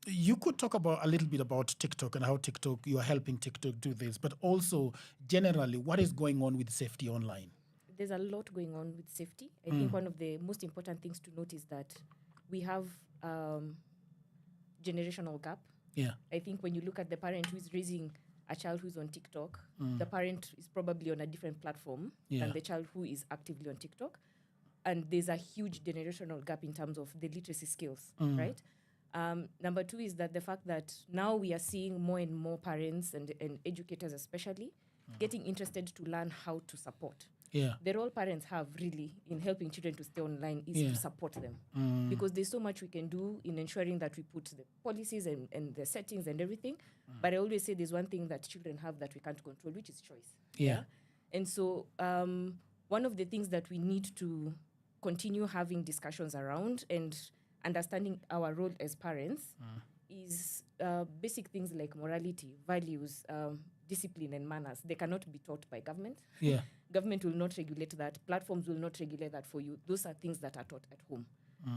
You could talk about a little bit about TikTok and how you are helping TikTok do this, but also generally, what is going on with safety online? There's a lot going on with safety. I think one of the most important things to note is that we have generational gap. Yeah. I think when you look at the parent who is raising a child who's on TikTok, the parent is probably on a different platform than the child who is actively on TikTok. And there's a huge generational gap in terms of the literacy skills, right? Number two is that the fact that now we are seeing more and more parents and educators especially getting interested to learn how to support. Yeah. The role parents have really in helping children to stay online is to support them. Because there's so much we can do in ensuring that we put the policies and the settings and everything. But I always say there's one thing that children have that we can't control, which is choice. Yeah. And so one of the things that we need to continue having discussions around and understanding our role as parents is basic things like morality, values, discipline and manners. They cannot be taught by government. Yeah. Government will not regulate that. Platforms will not regulate that for you. Those are things that are taught at home.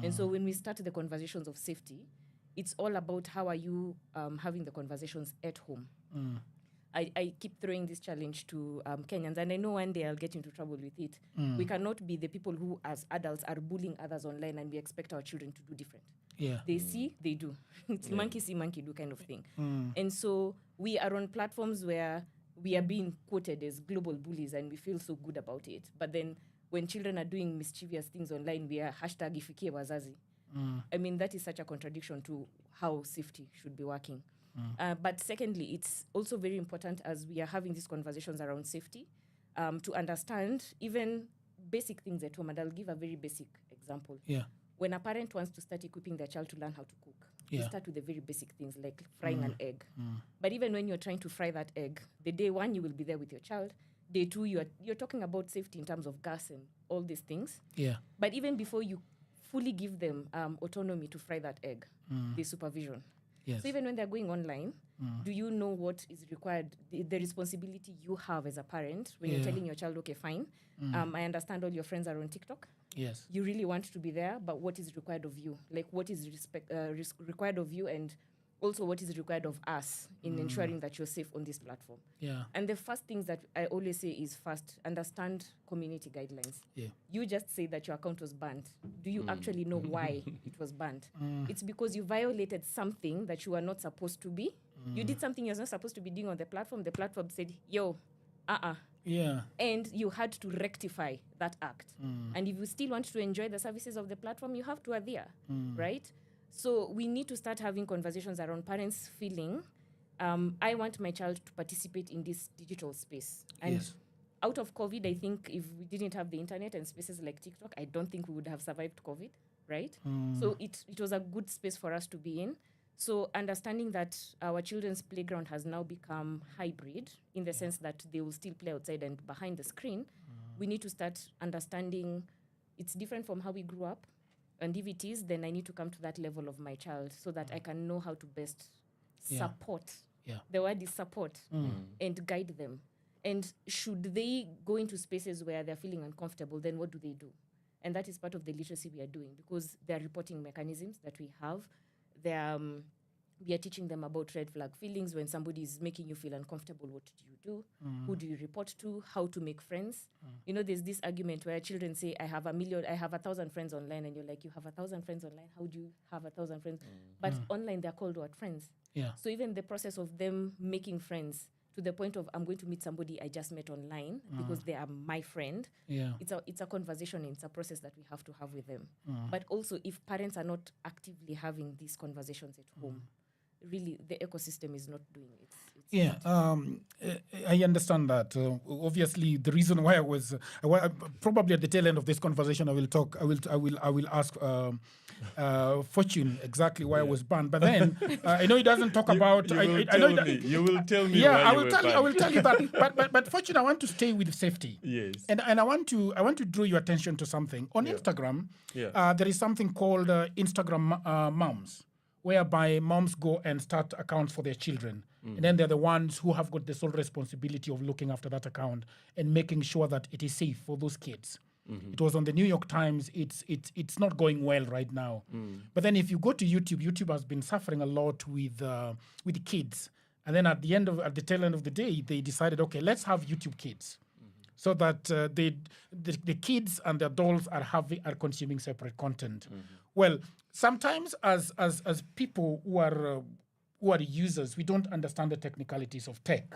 And so when we start the conversations of safety, it's all about how are you having the conversations at home. I keep throwing this challenge to Kenyans, and I know one day I'll get into trouble with it. We cannot be the people who, as adults, are bullying others online and we expect our children to do different. Yeah. They see, they do. It's monkey see, monkey do kind of thing. And so we are on platforms where we are being quoted as global bullies and we feel so good about it. But then when children are doing mischievous things online, we are hashtag ifikie wazazi. I mean, that is such a contradiction to how safety should be working. But secondly, it's also very important as we are having these conversations around safety to understand even basic things at home. And I'll give a very basic example. Yeah. When a parent wants to start equipping their child to learn how to cook, you start with the very basic things like frying an egg. But even when you're trying to fry that egg, the day one, you will be there with your child. Day two, you're talking about safety in terms of gas and all these things. Yeah. But even before you fully give them autonomy to fry that egg, there's supervision. Yes. So even when they're going online, do you know what is required, the responsibility you have as a parent when you're telling your child, okay, fine, I understand all your friends are on TikTok. Yes. You really want to be there, but what is required of you? Like what is required of you and also what is required of us in ensuring that you're safe on this platform. Yeah. And the first things that I always say is first, understand community guidelines. Yeah. You just say that your account was banned. Do you actually know why it was banned? It's because you violated something that you were not supposed to be. You did something you're not supposed to be doing on the platform. The platform said, yo, Yeah. and you had to rectify that act. And if you still want to enjoy the services of the platform, you have to adhere, right? So we need to start having conversations around parents feeling, I want my child to participate in this digital space. And out of COVID, I think if we didn't have the internet and spaces like TikTok, I don't think we would have survived COVID, right? So it was a good space for us to be in. So understanding that our children's playground has now become hybrid in the sense that they will still play outside and behind the screen, we need to start understanding it's different from how we grew up. And if it is, then I need to come to that level of my child so that I can know how to best support. Yeah. The word is support and guide them. And should they go into spaces where they're feeling uncomfortable, then what do they do? And that is part of the literacy we are doing because there are reporting mechanisms that we have. We are teaching them about red flag feelings. When somebody is making you feel uncomfortable, what do you do? Who do you report to? How to make friends? You know, there's this argument where children say, I have 1,000 friends online. And you're like, you have 1,000 friends online? How do you have 1,000 friends? But online, they're called what? Friends. Yeah. So even the process of them making friends to the point of I'm going to meet somebody I just met online because they are my friend. Yeah. It's a conversation, it's a process that we have to have with them. But also, if parents are not actively having these conversations at home, really the ecosystem is not doing it. Yeah, I understand that. Obviously, the reason why I was probably at the tail end of this conversation, I will ask Fortune exactly why I was banned. But then I know he doesn't talk about. You will tell me. Yeah, why I will tell you. I will tell you that. But Fortune, I want to stay with safety. Yes. And I want to draw your attention to something on Instagram. Yeah. There is something called Instagram moms, whereby moms go and start accounts for their children. And then they're the ones who have got the sole responsibility of looking after that account and making sure that it is safe for those kids. It was on the New York Times. It's not going well right now. But then if you go to YouTube has been suffering a lot with kids. And then at the tail end of the day, they decided, okay, let's have YouTube Kids. So that the kids and the adults are consuming separate content. Well, sometimes as people who are users, we don't understand the technicalities of tech.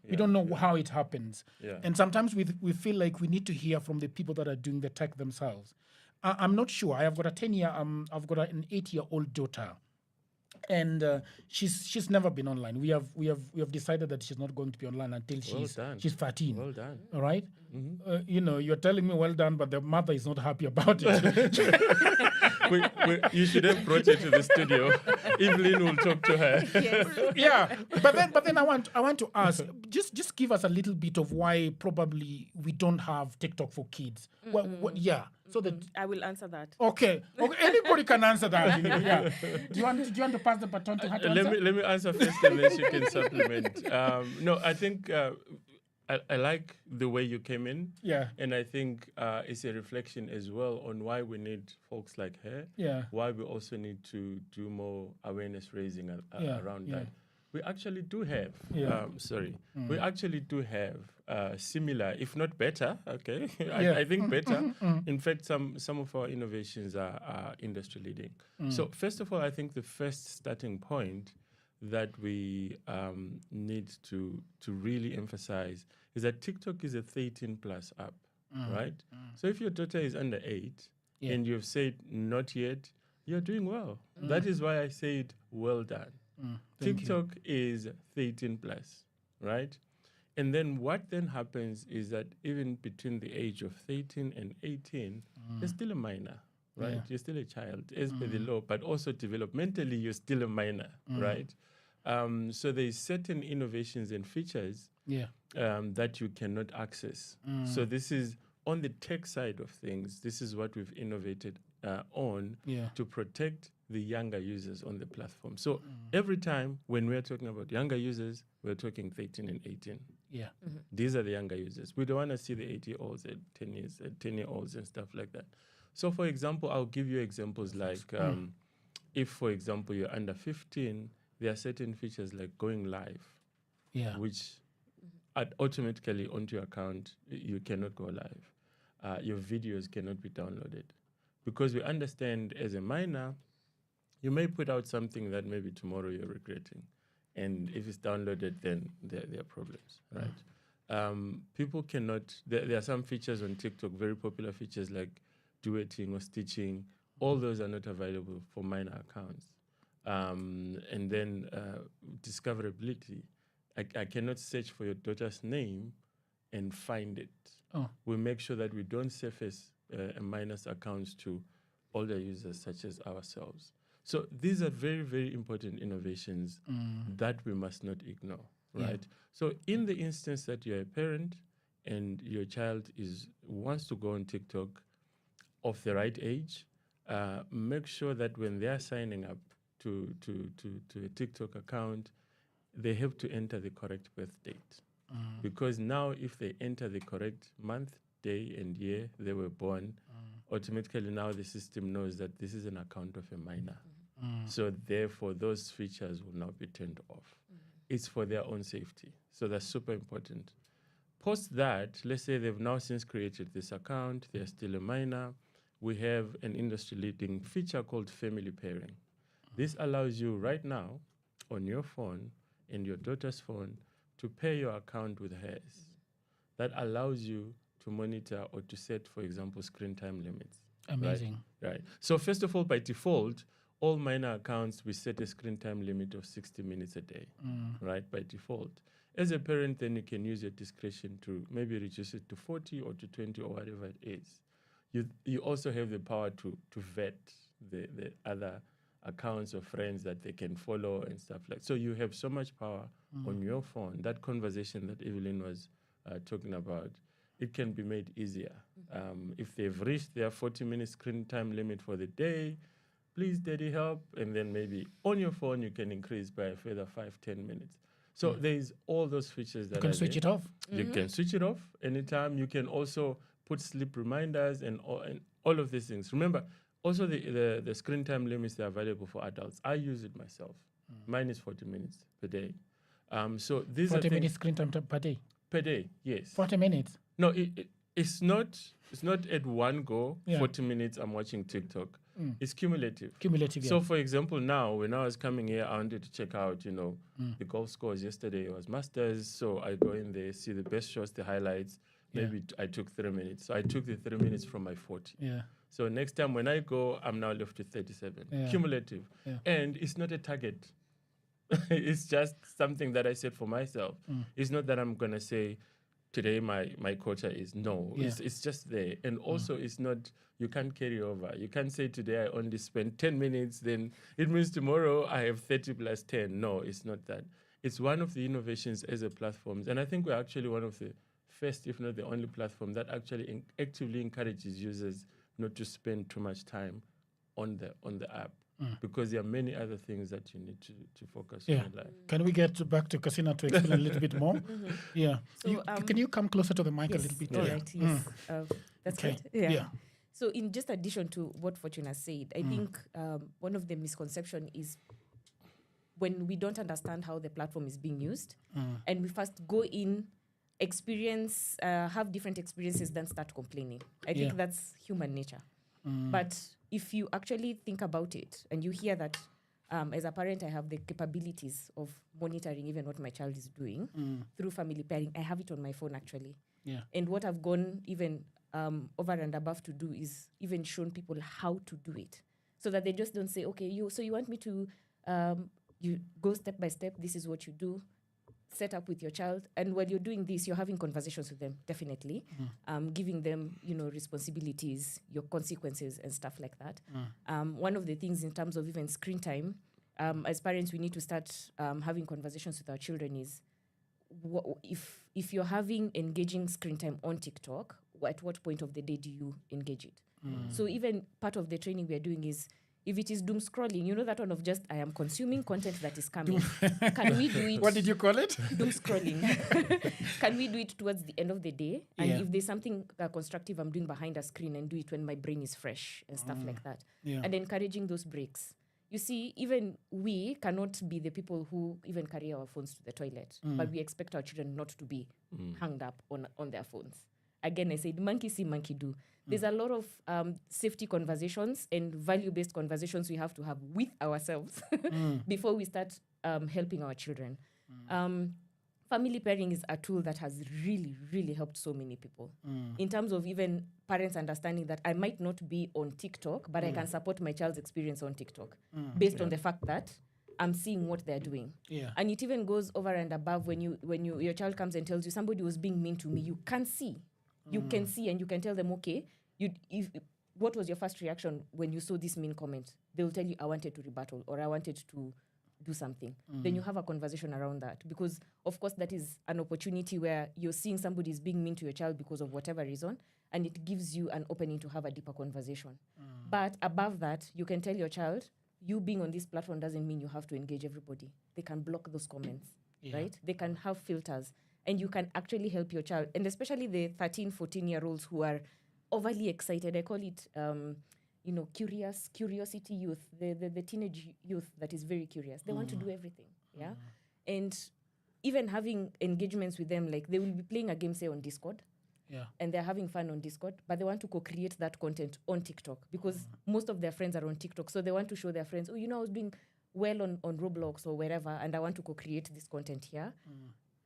We don't know how it happens. And sometimes we feel like we need to hear from the people that are doing the tech themselves. I'm not sure. I've got an 8-year-old daughter. And she's never been online. We have decided that she's not going to be online until she's 13. Well done. All right. You're telling me well done, but the mother is not happy about it. You should have brought her to the studio. Evelyn will talk to her. Yes. Yeah, but then I want to ask, just give us a little bit of why probably we don't have TikTok for kids. So that I will answer that. Okay. Anybody can answer that. Yeah. Do you want to pass the baton to her to answer? Let me answer first, and then she can supplement. No, I think I like the way you came in. Yeah. And I think it's a reflection as well on why we need folks like her. Yeah. Why we also need to do more awareness raising around that. We actually do have, we actually do have similar, if not better, okay? I think better. In fact, some of our innovations are industry leading. So first of all, I think the first starting point that we need to really emphasize is that TikTok is a 13 plus app, right? So if your daughter is under 8 and you've said not yet, you're doing well. That is why I said well done. TikTok is 13 plus, right? And then what then happens is that even between the age of 13 and 18, you're still a minor, right? Yeah. You're still a child, as per the law, but also developmentally, you're still a minor, right? So there's certain innovations and features that you cannot access. So this is on the tech side of things. This is what we've innovated on to protect the younger users on the platform. So every time when we're talking about younger users, we're talking 13 and 18. Yeah. These are the younger users. We don't want to see the 8-year-olds at 10-year-olds and stuff like that. So for example, I'll give you examples like if, for example, you're under 15, there are certain features like going live, which automatically onto your account, you cannot go live. Your videos cannot be downloaded. Because we understand as a minor, you may put out something that maybe tomorrow you're regretting. And if it's downloaded, then there are problems, right? People cannot, there are some features on TikTok, very popular features like duetting or stitching. All those are not available for minor accounts. And then discoverability. I cannot search for your daughter's name and find it. We make sure that we don't surface a minor's accounts to older users such as ourselves. So these are very, very important innovations that we must not ignore, right? So in the instance that you're a parent and your child wants to go on TikTok of the right age, make sure that when they're signing up to a TikTok account, they have to enter the correct birth date. Because now if they enter the correct month, day, and year they were born, automatically now the system knows that this is an account of a minor. So therefore, those features will now be turned off. It's for their own safety. So that's super important. Post that, let's say they've now since created this account, they're still a minor. We have an industry-leading feature called family pairing. This allows you right now on your phone and your daughter's phone to pair your account with hers. That allows you to monitor or to set, for example, screen time limits. Amazing. Right. So first of all, by default, all minor accounts, we set a screen time limit of 60 minutes a day, right, by default. As a parent, then you can use your discretion to maybe reduce it to 40 or to 20 or whatever it is. You also have the power to vet the other accounts of friends that they can follow and stuff like. So you have so much power on your phone. That conversation that Evelyn was talking about, it can be made easier. If they've reached their 40-minute screen time limit for the day, please, daddy, help. And then maybe on your phone, you can increase by a further 5-10 minutes. So there's all those features that you can switch it off. You can switch it off anytime. You can also put sleep reminders and all of these things. Remember, also the screen time limits that are available for adults. I use it myself. Mine is 40 minutes per day. So these 40 are minutes screen time per day? Per day, yes. 40 minutes? No, it's not at one go, Yeah. 40 minutes I'm watching TikTok. It's cumulative. Cumulative, So yeah. for example, now when I was coming here, I wanted to check out, the golf scores yesterday. It was Masters. So I go in there, see the best shots, the highlights. Maybe I took 3 minutes. So I took the 3 minutes from my 40. Yeah. So next time when I go, I'm now left with 37. Yeah. Cumulative. Yeah. And it's not a target. It's just something that I set for myself. It's not that I'm going to say, today my quota is no. Yeah. It's just there. And also it's not, you can't carry over. You can't say today I only spent 10 minutes, then it means tomorrow I have 30 plus 10. No, it's not that. It's one of the innovations as a platform. And I think we're actually one of the first, if not the only platform that actually actively encourages users not to spend too much time on the app. Because there are many other things that you need to focus on in life. Can we get back to Kasina to explain a little bit more? Yeah. So, can you come closer to the mic a little bit? All right, yes. That's Okay. good. Yeah. So in just addition to what Fortuna said, I think one of the misconception is when we don't understand how the platform is being used, and we first go in, experience, have different experiences, then start complaining. I think that's human nature. But if you actually think about it and you hear that as a parent, I have the capabilities of monitoring even what my child is doing through family pairing. I have it on my phone actually. Yeah. And what I've gone even over and above to do is even shown people how to do it, so that they just don't say, okay, you want me to you go step by step. This is what you do. Set up with your child, and while you're doing this, you're having conversations with them, definitely, giving them, responsibilities, your consequences, and stuff like that. One of the things in terms of even screen time, as parents, we need to start having conversations with our children is, if you're having engaging screen time on TikTok, at what point of the day do you engage it? So even part of the training we are doing is, if it is doom scrolling, that one of just, I am consuming content that is coming. Can we do it? What did you call it? Doom scrolling. Can we do it towards the end of the day? And if there's something constructive I'm doing behind a screen, and do it when my brain is fresh and stuff like that. Yeah. And encouraging those breaks. You see, even we cannot be the people who even carry our phones to the toilet, but we expect our children not to be hung up on their phones. Again, I said, monkey see, monkey do. There's a lot of safety conversations and value-based conversations we have to have with ourselves before we start helping our children. Family pairing is a tool that has really, really helped so many people. In terms of even parents understanding that I might not be on TikTok, but I can support my child's experience on TikTok based on the fact that I'm seeing what they're doing. Yeah. And it even goes over and above when your child comes and tells you somebody was being mean to me. You can see. You can see, and you can tell them, okay, what was your first reaction when you saw this mean comment? They'll tell you, I wanted to rebuttal, or I wanted to do something. Then you have a conversation around that, because of course that is an opportunity where you're seeing somebody is being mean to your child because of whatever reason, and it gives you an opening to have a deeper conversation. But above that, you can tell your child, you being on this platform doesn't mean you have to engage everybody. They can block those comments, right? They can have filters, and you can actually help your child, and especially the 13, 14-year-olds who are overly excited. I call it, curiosity youth, the teenage youth that is very curious. They want to do everything, yeah? And even having engagements with them, like they will be playing a game, say, on Discord, and they're having fun on Discord, but they want to co-create that content on TikTok, because most of their friends are on TikTok, so they want to show their friends, I was doing well on Roblox or wherever, and I want to co-create this content here.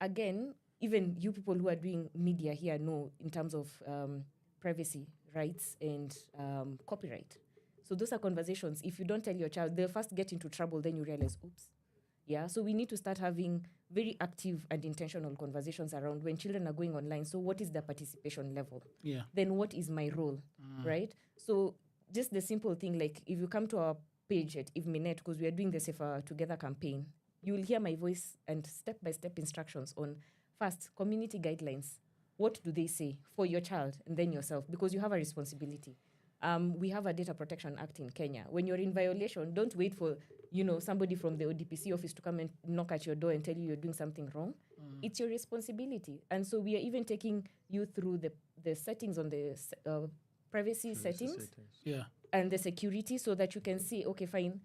again, even you people who are doing media here know in terms of privacy rights and copyright. So those are conversations. If you don't tell your child, they'll first get into trouble, then you realize, oops. Yeah, so we need to start having very active and intentional conversations around when children are going online. So what is their participation level? Yeah. Then what is my role, right? So just the simple thing, like if you come to our page at IVMINET, because we are doing the Safer Together campaign, you will hear my voice and step-by-step instructions on, first, community guidelines. What do they say for your child and then yourself? Because you have a responsibility. We have a Data Protection Act in Kenya. When you're in violation, don't wait for somebody from the ODPC office to come and knock at your door and tell you you're doing something wrong. It's your responsibility. And so we are even taking you through the settings on the privacy settings. Yeah. And the security, so that you can see, okay, fine.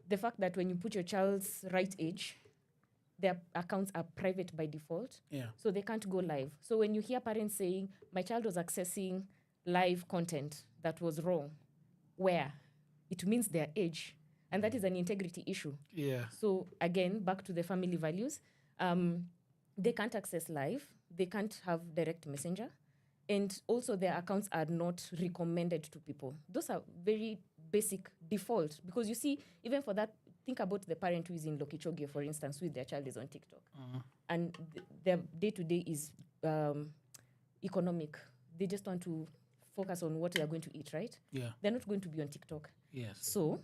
The fact that when you put your child's right age, their accounts are private by default. Yeah. So they can't go live. So when you hear parents saying, my child was accessing live content that was wrong, where? It means their age. And that is an integrity issue. Yeah. So again, back to the family values. They can't access live. They can't have direct messenger. And also their accounts are not recommended to people. Those are very basic default. Because you see, even for that, think about the parent who is in Lokichogio, for instance, with their child is on TikTok. And their day-to-day is economic. They just want to focus on what they are going to eat, right? Yeah. They're not going to be on TikTok. Yes. So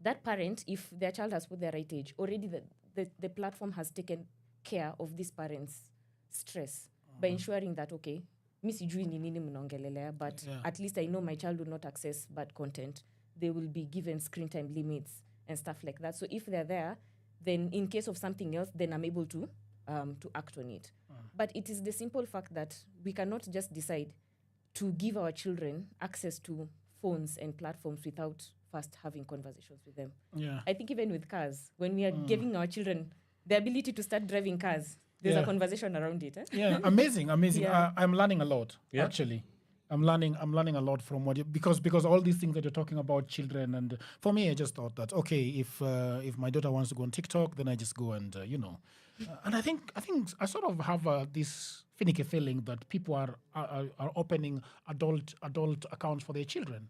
that parent, if their child has put their right age, already the platform has taken care of this parent's stress by ensuring that, okay, misijui ni nini mnaongelelea, but at least I know my child will not access bad content. They will be given screen time limits and stuff like that. So if they're there, then in case of something else, then I'm able to act on it. But it is the simple fact that we cannot just decide to give our children access to phones and platforms without first having conversations with them. Yeah. I think even with cars, when we are giving our children the ability to start driving cars, there's a conversation around it. Yeah, amazing. Yeah. I'm learning a lot, actually. I'm learning a lot from what because all these things that you're talking about children, and for me, I just thought that, okay, if my daughter wants to go on TikTok, then I just go and and I think I sort of have this finicky feeling that people are opening adult accounts for their children.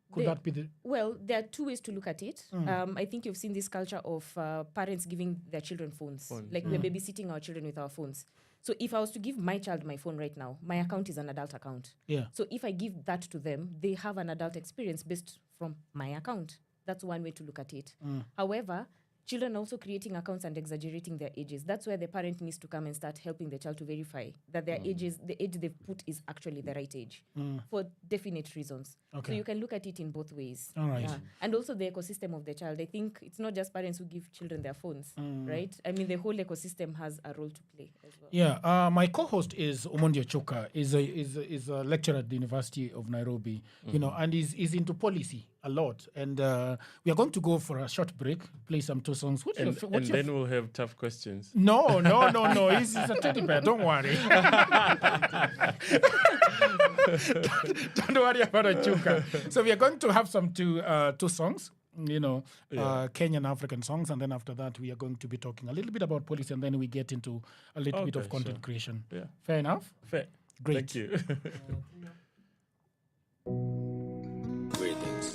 Could that be the... Well, there are two ways to look at it. I think you've seen this culture of parents giving their children phones. Like we're babysitting our children with our phones. So if I was to give my child my phone right now, my account is an adult account. Yeah. So if I give that to them, they have an adult experience based from my account. That's one way to look at it. However, children are also creating accounts and exaggerating their ages. That's where the parent needs to come and start helping the child to verify that their ages, the age they've put is actually the right age for definite reasons. Okay. So you can look at it in both ways. All right. And also the ecosystem of the child. I think it's not just parents who give children their phones, right? I mean, the whole ecosystem has a role to play as well. Yeah. My co-host is Omondi Ochoka, is a lecturer at the University of Nairobi, and is into policy a lot. And we are going to go for a short break, play some two songs. Then we'll have tough questions. No. He's a teddy bear. Don't worry. Don't worry about Ochoka. So we are going to have some two songs. Kenyan African songs, and then after that we are going to be talking a little bit about policy, and then we get into a little bit of content creation. Yeah. Fair enough? Fair. Great. Thank you. Greetings.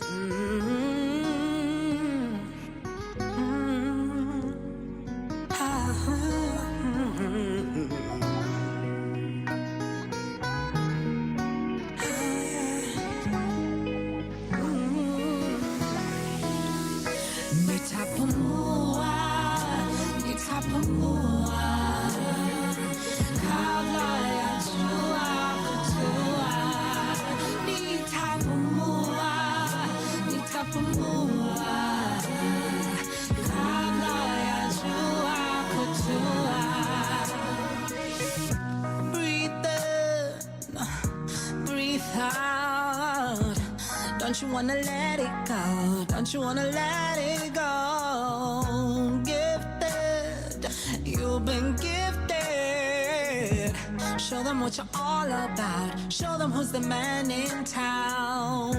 Don't you wanna let it go? Don't you wanna let it go? Gifted, you've been gifted. Show them what you're all about. Show them who's the man in town.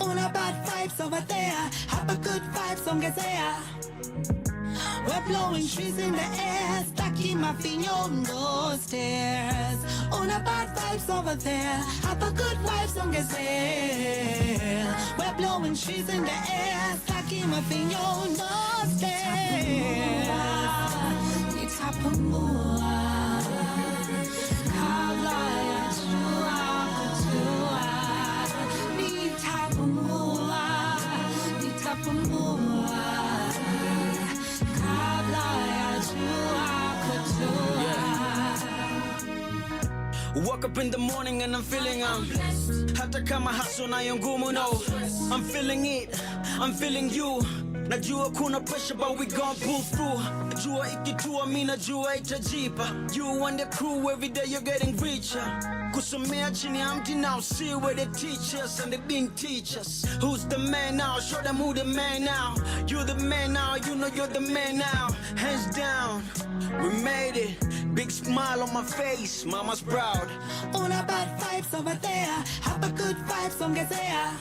Una bad vibes over there. Have a good vibes on Gazea. We're blowing trees in the air, stacking my finger on those stairs. On a bad vibes over there, have a good vibes on gazelle. We're blowing trees in the air, stacking my finger on those stairs. Nitapumua, kabla ya jua kutua. Nitapumua, nitapumua. Woke up in the morning and I'm feeling blessed. Hata kama haso na ngumu, no, I'm feeling it, I'm feeling you. Najua kuna pressure but we gon' pull through. Najua ikitua mi najua itajipa. You and the crew every day you're getting richer. Kusomea chini ya mti now, see where they teach us and they been teach us. Who's the man now? Show them who the man now. You the man now, you know you're the man now. Hands down, we made it. Big smile on my face, mama's proud. On a bad vibes over there, have a good vibes on Gazea.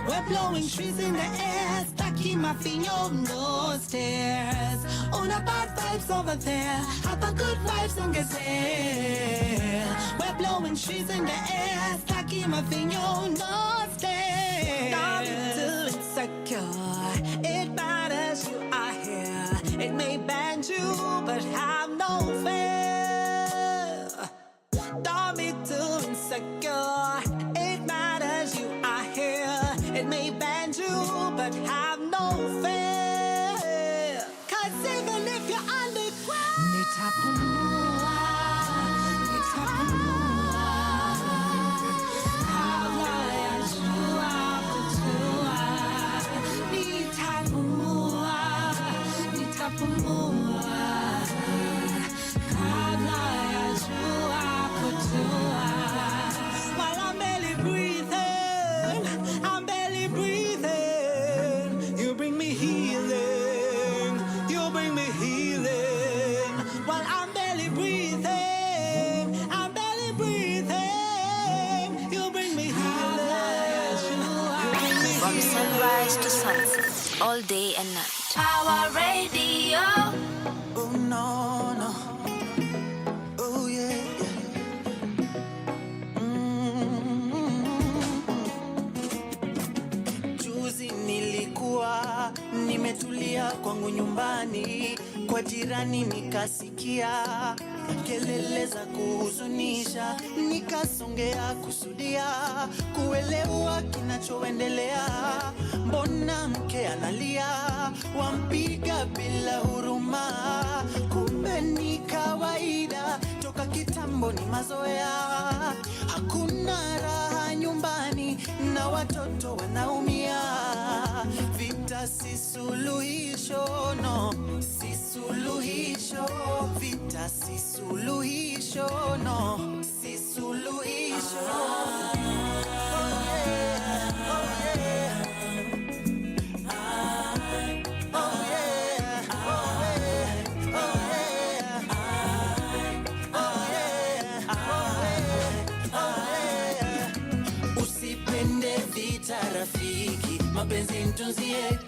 We're blowing trees in the air, stacking my finger on those stairs. On a bad vibes over there, have a good vibes on Gazelle. We're blowing trees in the air, stacking my finger on those stairs. Not too insecure, it matters you are here. It may bend you, but have no fear. Don't be too insecure, it matters you are here. It may bend you, but have no fear. 'Cause even if you're underground, nitapumua, nitapumua. Kabla ya jua kutua. Nitapumua, nitapumua. Kabla ya jua kutua. While I'm barely breathing, I'm barely breathing. You bring me healing, you bring me healing. While I'm barely breathing, I'm barely breathing. You bring me healing. From sunrise to sunset, all day and night. Power Radio. Oh no, no. Oh yeah. Juzi nilikuwa nimetulia kwangu nyumbani, kwa jirani nikasikia kelele za kuhuzunisha, nikasongea kusudia kuelewa kinachoendelea. Mbona mke analia, wampiga bila huruma? Kumbe ni kawaida, toka kitambo ni mazoea. Hakuna raha nyumbani na watoto wanaumia. Vita si suluhisho, no, si suluhisho. Vita si suluhisho, no, si suluhisho. Usipende vita rafiki, mapenzi mtunzie.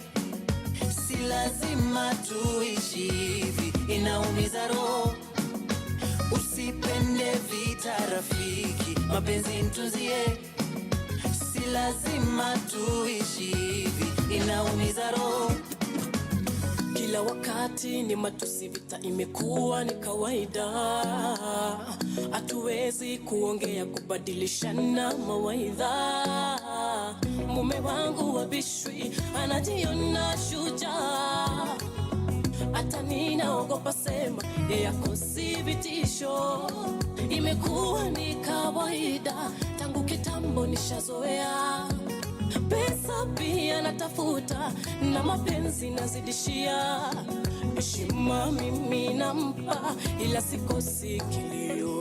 Si lazima tuishi hivi, inaumiza roho. Usipende vita rafiki, mapenzi mtunzie. Si lazima tuishi hivi, inaumiza roho. Kila wakati ni matusi, vita imekuwa ni kawaida. Hatuwezi kuongea kubadilishana mawaidha. Mume wangu wabishwi, anajiona shujaa. Hata ninaogopa sema yako si vitisho. Imekuwa ni kawaida, tangu kitambo nishazoea. Pesa pia natafuta na mapenzi nazidishia. Heshima mimi nampa, ila sikosi kilio.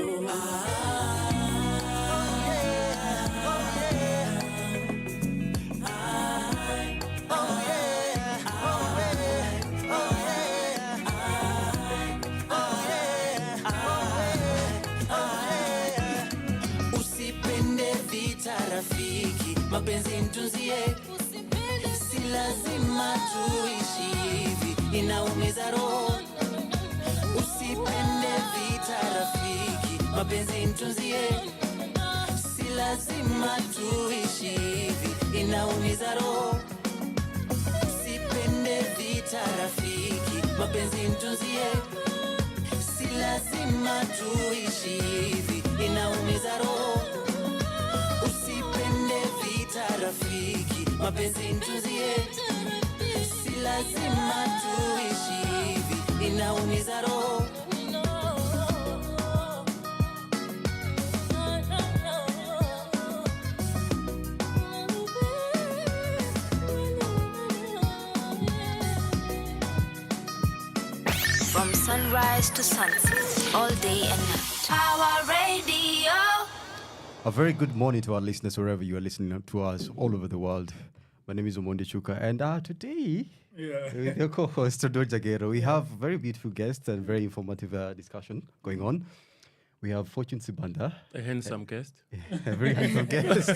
Usipende vita rafiki, mapenzi mtunzie. Si lazima tuishi hivi, inaumiza roho. Usipende vita rafiki, mapenzi mtunzie, si lazima tuishi hivi, inaumiza roho. Usipende vita rafiki, mapenzi mtunzie, si lazima tuishi hivi, inaumiza roho. Usipende vita rafiki, mapenzi mtunzie, si lazima tuishi hivi, inaumiza roho. From sunrise to sunset, all day and night. Power Radio. A very good morning to our listeners wherever you are listening to us all over the world. My name is Omonde Chuka, and today, with your co-host Dor Jagero, we have very beautiful guests and very informative discussion going on. We have Fortune Sibanda. A handsome guest. A very handsome guest.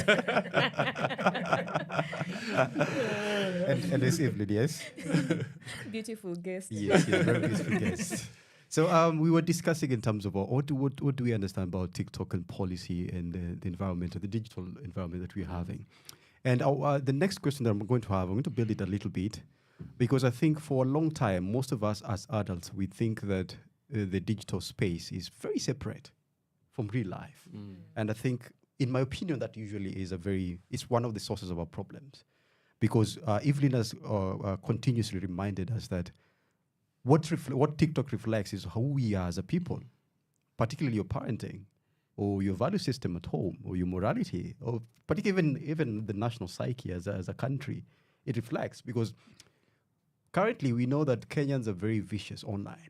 and this evening, yes? Beautiful guest. Yes, very beautiful guest. So we were discussing in terms of what do we understand about TikTok and policy and the environment, the digital environment that we're having. And the next question that I'm going to build it a little bit, because I think for a long time, most of us as adults, we think that the digital space is very separate from real life. And I think, in my opinion, that usually is it's one of the sources of our problems. Because Evelyn has continuously reminded us that what TikTok reflects is who we are as a people, particularly your parenting, or your value system at home, or your morality, or particularly even the national psyche as a country. It reflects, because currently we know that Kenyans are very vicious online.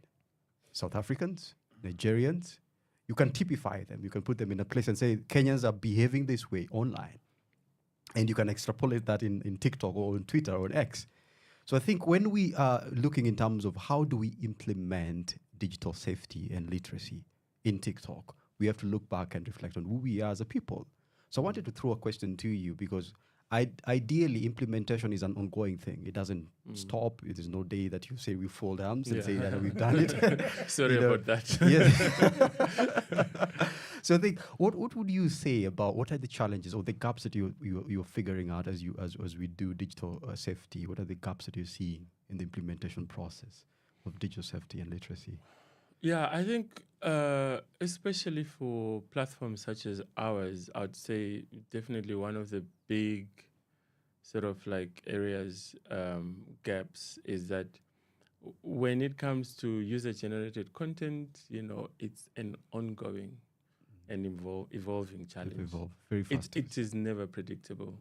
South Africans, Nigerians, you can typify them. You can put them in a place and say Kenyans are behaving this way online. And you can extrapolate that in TikTok or on Twitter or on X. So I think when we are looking in terms of how do we implement digital safety and literacy in TikTok, we have to look back and reflect on who we are as a people. So I wanted to throw a question to you, because ideally implementation is an ongoing thing. It doesn't stop. It is no day that you say we fold arms and say that we've done it. Sorry about that. Yes. So I think, what would you say about what are the challenges or the gaps that you're figuring out as we do digital safety? What are the gaps that you're seeing in the implementation process of digital safety and literacy? Yeah, I think especially for platforms such as ours, I would say definitely one of the big sort of like areas, gaps, is that when it comes to user-generated content, it's an ongoing and evolving challenge. Evolve very fast. It is never predictable.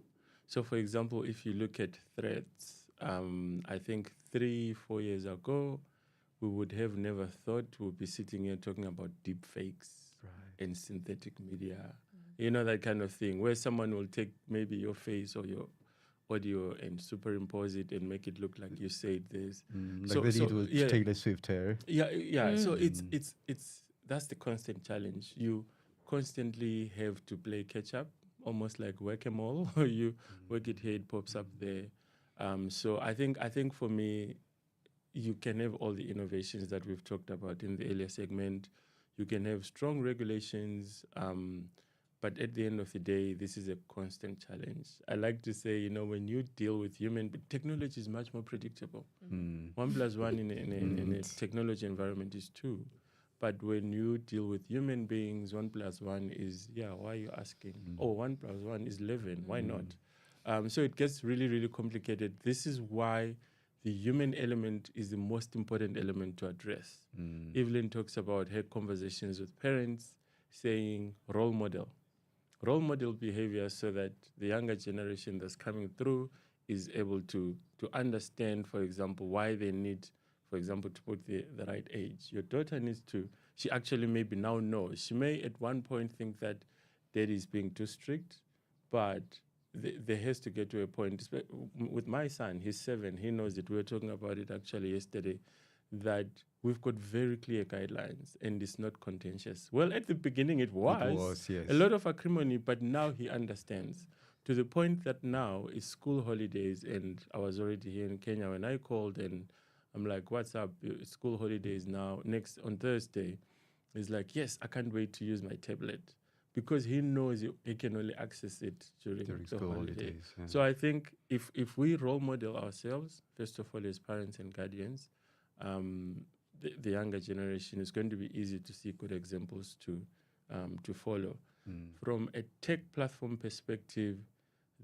So, for example, if you look at threats, I think 3-4 years ago, we would have never thought we'd be sitting here talking about deep fakes and synthetic media, that kind of thing, where someone will take maybe your face or your audio and superimpose it and make it look like you said this. Like they did with Taylor Swift here. Yeah. So it's that's the constant challenge. You constantly have to play catch up, almost like whack-a-mole. You work it here, it pops up there. So I think for me, you can have all the innovations that we've talked about in the earlier segment. You can have strong regulations, but at the end of the day, this is a constant challenge. I like to say, when you deal with technology is much more predictable. 1 + 1 in a technology environment is 2. But when you deal with human beings, 1 + 1 is, why are you asking? 1 + 1 is 11, why not? So it gets really, really complicated. This is why the human element is the most important element to address. Evelyn talks about her conversations with parents, saying role model behavior, so that the younger generation that's coming through is able to understand, for example, why they need, for example, to put the right age. Your daughter she actually maybe now knows. She may at one point think that daddy is being too strict, but there has to get to a point. With my son, he's 7, he knows it. We were talking about it actually yesterday, that we've got very clear guidelines and it's not contentious. Well, at the beginning it was yes. A lot of acrimony, but now he understands, to the point that now it's school holidays and I was already here in Kenya when I called, and I'm like, what's up? School holidays now. Next on Thursday, he's like, yes, I can't wait to use my tablet, because he knows he can only access it during the school holiday. holidays, yeah. So I think if we role model ourselves, first of all, as parents and guardians, the younger generation, is going to be easy to see good examples to follow. From a tech platform perspective,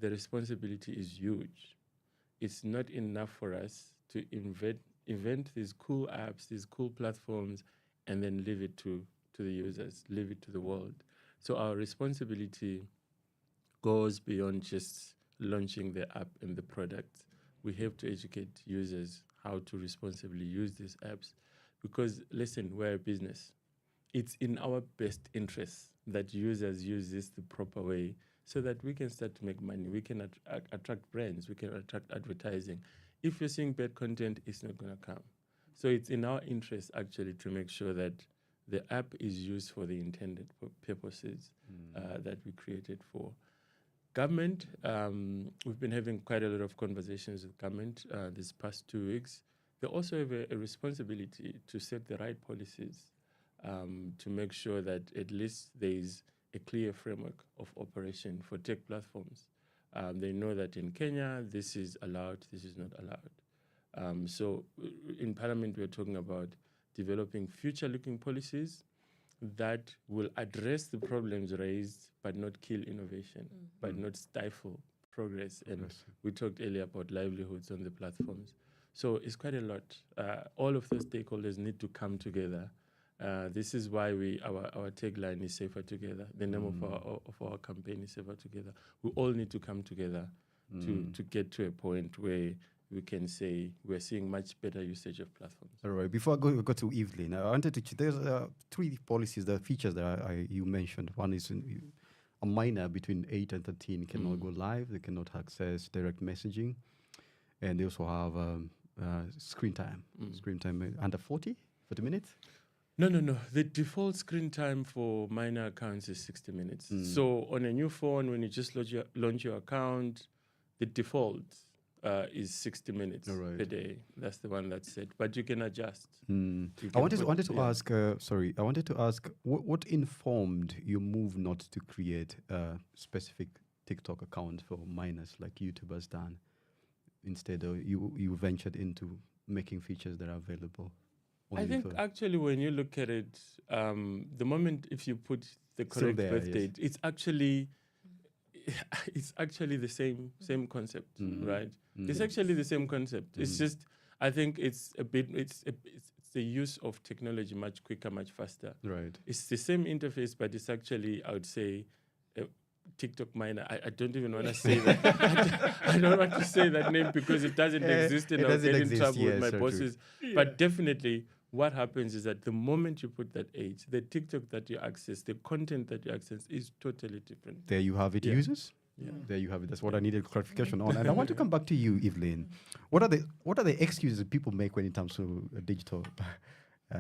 the responsibility is huge. It's not enough for us to invent these cool apps, these cool platforms, and then leave it to the users, leave it to the world. So our responsibility goes beyond just launching the app and the product. We have to educate users how to responsibly use these apps, because listen, we're a business. It's in our best interest that users use this the proper way, so that we can start to make money. We can attract brands, we can attract advertising. If you're seeing bad content, it's not going to come. So it's in our interest actually to make sure that the app is used for the intended purposes that we created for. Government, we've been having quite a lot of conversations with government these past 2 weeks. They also have a responsibility to set the right policies to make sure that at least there is a clear framework of operation for tech platforms. They know that in Kenya, this is allowed, this is not allowed. So in Parliament, we're talking about developing future-looking policies that will address the problems raised, but not kill innovation, but not stifle progress. And we talked earlier about livelihoods on the platforms. So it's quite a lot. All of those stakeholders need to come together. This is why our tagline is Safer Together. The name of our campaign is Safer Together. We all need to come together to get to a point where we can say we're seeing much better usage of platforms. All right. Before I go to Evelyn, I wanted to. There's 3 policies, the features that you mentioned. One is a minor between 8 and 13 cannot go live. They cannot access direct messaging, and they also have screen time. Screen time under 40 minutes. No. The default screen time for minor accounts is 60 minutes. So on a new phone, when you just launch your account, the default is 60 minutes per day. That's the one that's set. But you can adjust. I wanted to ask. I wanted to ask what informed your move not to create a specific TikTok account for minors like YouTube has done. Instead, you ventured into making features that are available. I think actually when you look at it, the moment if you put the correct birth date, it's actually the same concept, right? It's actually the same concept. It's just I think it's the use of technology much quicker, much faster. Right. It's the same interface, but it's actually, I would say, TikTok minor. I don't even want to say that. I don't want to say that name because it doesn't exist, and I'll get in trouble with my bosses. But definitely, what happens is that the moment you put that age, the TikTok that you access, the content that you access is totally different. There you have it, users. Yeah. There you have it. That's what I needed clarification on. And I want to come back to you, Evelyn. What are the excuses that people make when it comes to digital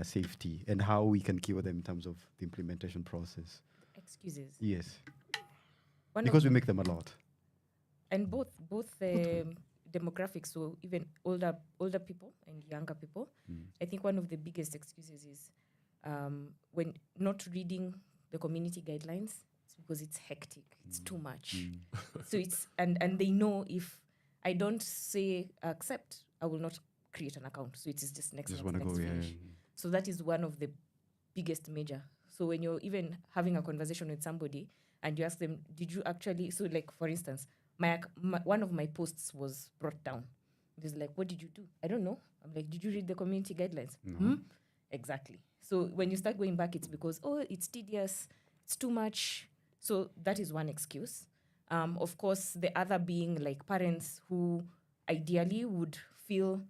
safety, and how we can cure them in terms of the implementation process? Excuses. Yes. Because we make them a lot. And both demographics, so even older people and younger people. I think one of the biggest excuses is when not reading the community guidelines, it's because it's hectic, it's too much. So it's and they know if I don't say accept, I will not create an account. So it is just next. Finish. So that is one of the biggest major. So when you're even having a conversation with somebody and you ask them, did you actually, so like for instance, my one of my posts was brought down. It was like, what did you do? I don't know. I'm like, did you read the community guidelines? No. Exactly. So when you start going back, it's because, it's tedious, it's too much. So that is one excuse. Of course, the other being like parents who ideally would feel,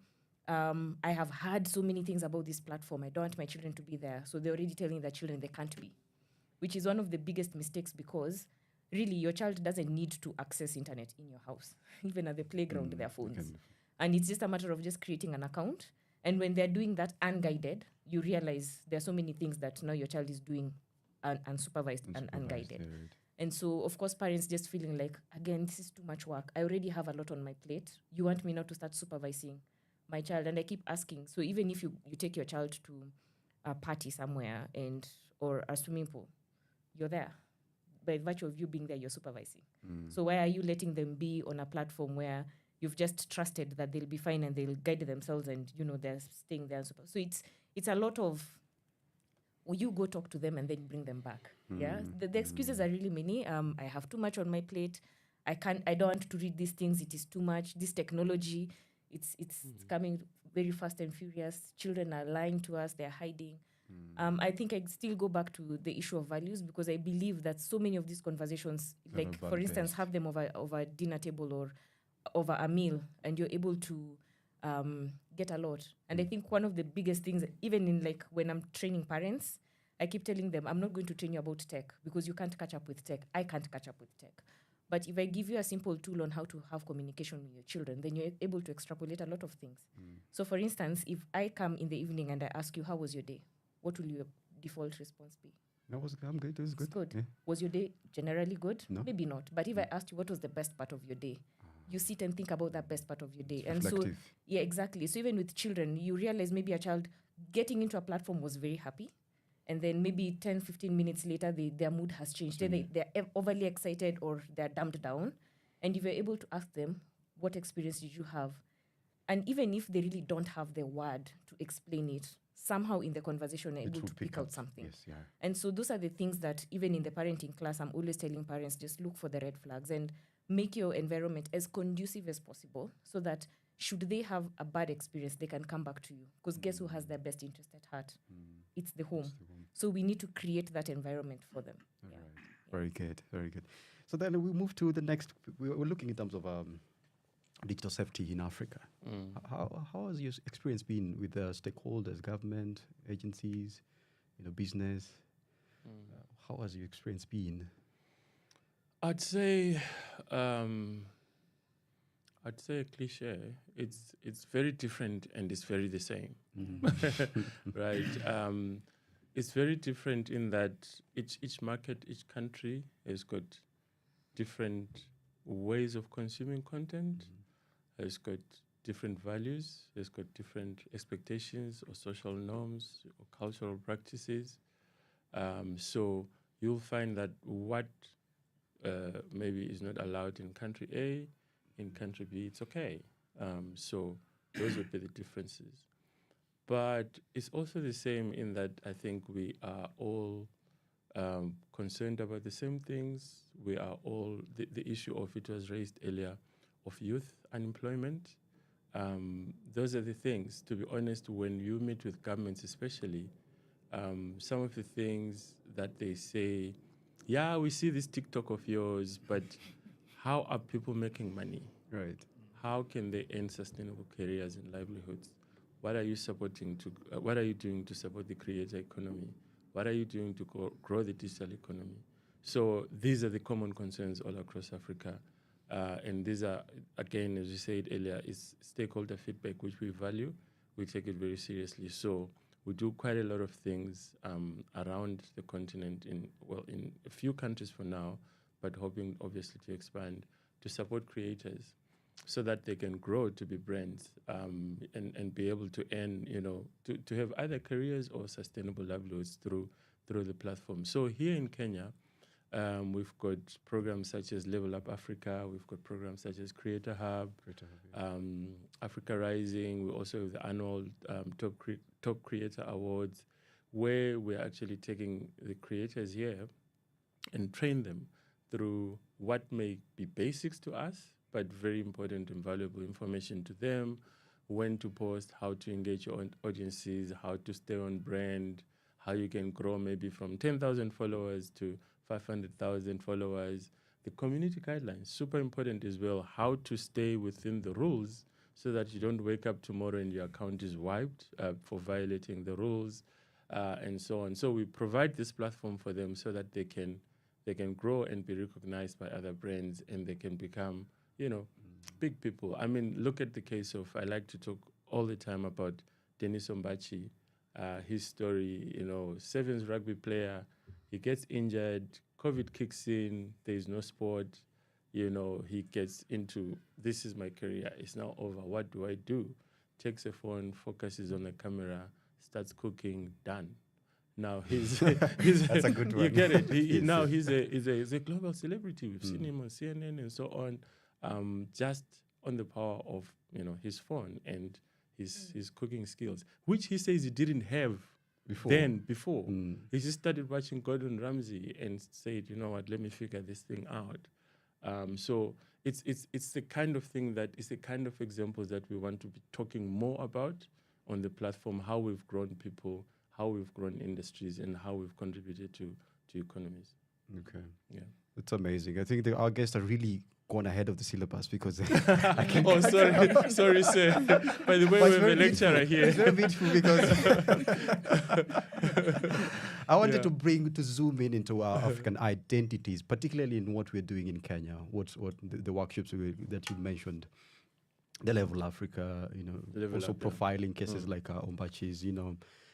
I have heard so many things about this platform. I don't want my children to be there. So they're already telling their children they can't be, which is one of the biggest mistakes because really your child doesn't need to access internet in your house. Even at the playground, their phones. And it's just a matter of just creating an account. And when they're doing that unguided, you realize there are so many things that now your child is doing unsupervised and unguided. Right. And so, of course, parents just feeling like, again, this is too much work. I already have a lot on my plate. You want me now to start supervising my child, and I keep asking. So even if you take your child to a party somewhere or a swimming pool, you're there. By virtue of you being there, you're supervising. So why are you letting them be on a platform where you've just trusted that they'll be fine and they'll guide themselves and, they're staying there? So it's a lot of, you go talk to them and then bring them back. Yeah. The excuses are really many. I have too much on my plate. I don't want to read these things. It is too much. This technology, it's coming very fast and furious. Children are lying to us. They're hiding. I think I still go back to the issue of values, because I believe that so many of these conversations, like for instance, have them over a dinner table or over a meal, and you're able to get a lot. And I think one of the biggest things, even in like when I'm training parents, I keep telling them, I'm not going to train you about tech because you can't catch up with tech. I can't catch up with tech. But if I give you a simple tool on how to have communication with your children, then you're able to extrapolate a lot of things. So for instance, if I come in the evening and I ask you, how was your day? What will your default response be? I'm good. It was good. It's good. Yeah. Was your day generally good? No. Maybe not. But if I asked you what was the best part of your day, you sit and think about that best part of your day. And reflective. so, yeah, exactly. So even with children, you realize maybe a child getting into a platform was very happy. And then maybe 10, 15 minutes later, their mood has changed. They're overly excited or they're dumbed down. And if you're able to ask them, what experience did you have? And even if they really don't have the word to explain it, somehow in the conversation, they're able to pick out something. Yes, yeah. And so those are the things that even in the parenting class, I'm always telling parents, just look for the red flags and make your environment as conducive as possible so that should they have a bad experience, they can come back to you. Because guess who has their best interest at heart? It's the home. So we need to create that environment for them. All right. Very good, very good. So then we move to the next. We're looking in terms of digital safety in Africa. How has your experience been with the stakeholders, government, agencies, business? How has your experience been? I'd say a cliche. It's very different and it's very the same, right? It's very different in that each market, each country has got different ways of consuming content, has got different values, has got different expectations or social norms or cultural practices. So you'll find that what maybe is not allowed in country A, in country B, it's okay. So those would be the differences. But it's also the same in that I think we are all concerned about the same things. We are all, the issue of it was raised earlier, of youth unemployment. Those are the things, to be honest, when you meet with governments especially, some of the things that they say, yeah, we see this TikTok of yours, but how are people making money? Right. How can they earn sustainable careers and livelihoods? What are you supporting what are you doing to support the creator economy? What are you doing to grow the digital economy? So these are the common concerns all across Africa. And these are, again, as you said earlier, is stakeholder feedback, which we value. We take it very seriously. So we do quite a lot of things around the continent in a few countries for now, but hoping obviously to expand to support creators so that they can grow to be brands and be able to earn, to have either careers or sustainable livelihoods through the platform. So here in Kenya, we've got programs such as Level Up Africa. We've got programs such as Creator Hub, Africa Rising. We also have the annual Top Creator Awards, where we're actually taking the creators here and train them through what may be basics to us, but very important and valuable information to them, when to post, how to engage your audiences, how to stay on brand, how you can grow maybe from 10,000 followers to 500,000 followers. The community guidelines, super important as well, how to stay within the rules so that you don't wake up tomorrow and your account is wiped for violating the rules and so on. So we provide this platform for them so that they can grow and be recognized by other brands, and they can become, big people. I mean, look at the case of, I like to talk all the time about Dennis Ombachi, his story, sevens rugby player, he gets injured, COVID kicks in, there's no sport, he gets into, this is my career, it's now over, what do I do? takes a phone, focuses on a camera, starts cooking, done. Now he's That's a good one. You get it. Yes, Now yes. he's a global celebrity. We've seen him on CNN and so on, just on the power of his phone and his cooking skills, which he says he didn't have before. He just started watching Gordon Ramsay and said, you know what, let me figure this thing out. So it's the kind of thing that is the kind of examples that we want to be talking more about on the platform, how we've grown people, how we've grown industries, and how we've contributed to economies. Okay. Yeah. It's amazing. I think our guests are really gone ahead of the syllabus because Oh, sorry, sir. By the way, we have a lecturer here. It's very beautiful because I wanted to zoom in into our African identities, particularly in what we're doing in Kenya, what the workshops that you mentioned, the Level Africa, also profiling cases like Ombachi's,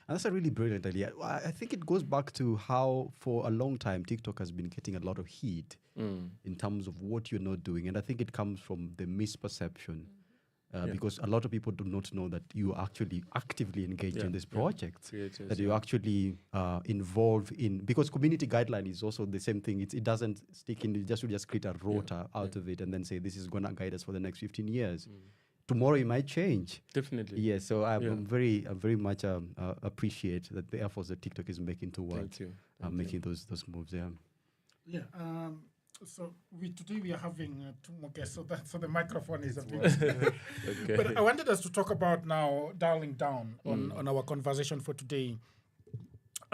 and that's a really brilliant idea. I think it goes back to how, for a long time, TikTok has been getting a lot of heat in terms of what you're not doing. And I think it comes from the misperception because a lot of people do not know that you actually actively engage in this project, that you actually involve in, because community guideline is also the same thing. It doesn't stick in, you just create a rota out of it and then say, this is going to guide us for the next 15 years. Tomorrow it might change. Definitely. Yes, so I very much appreciate that the efforts that TikTok is making towards making those moves. Yeah. Yeah. So today we are having two more guests, so the microphone is a bit. Okay. But I wanted us to talk about now dialing down on our conversation for today.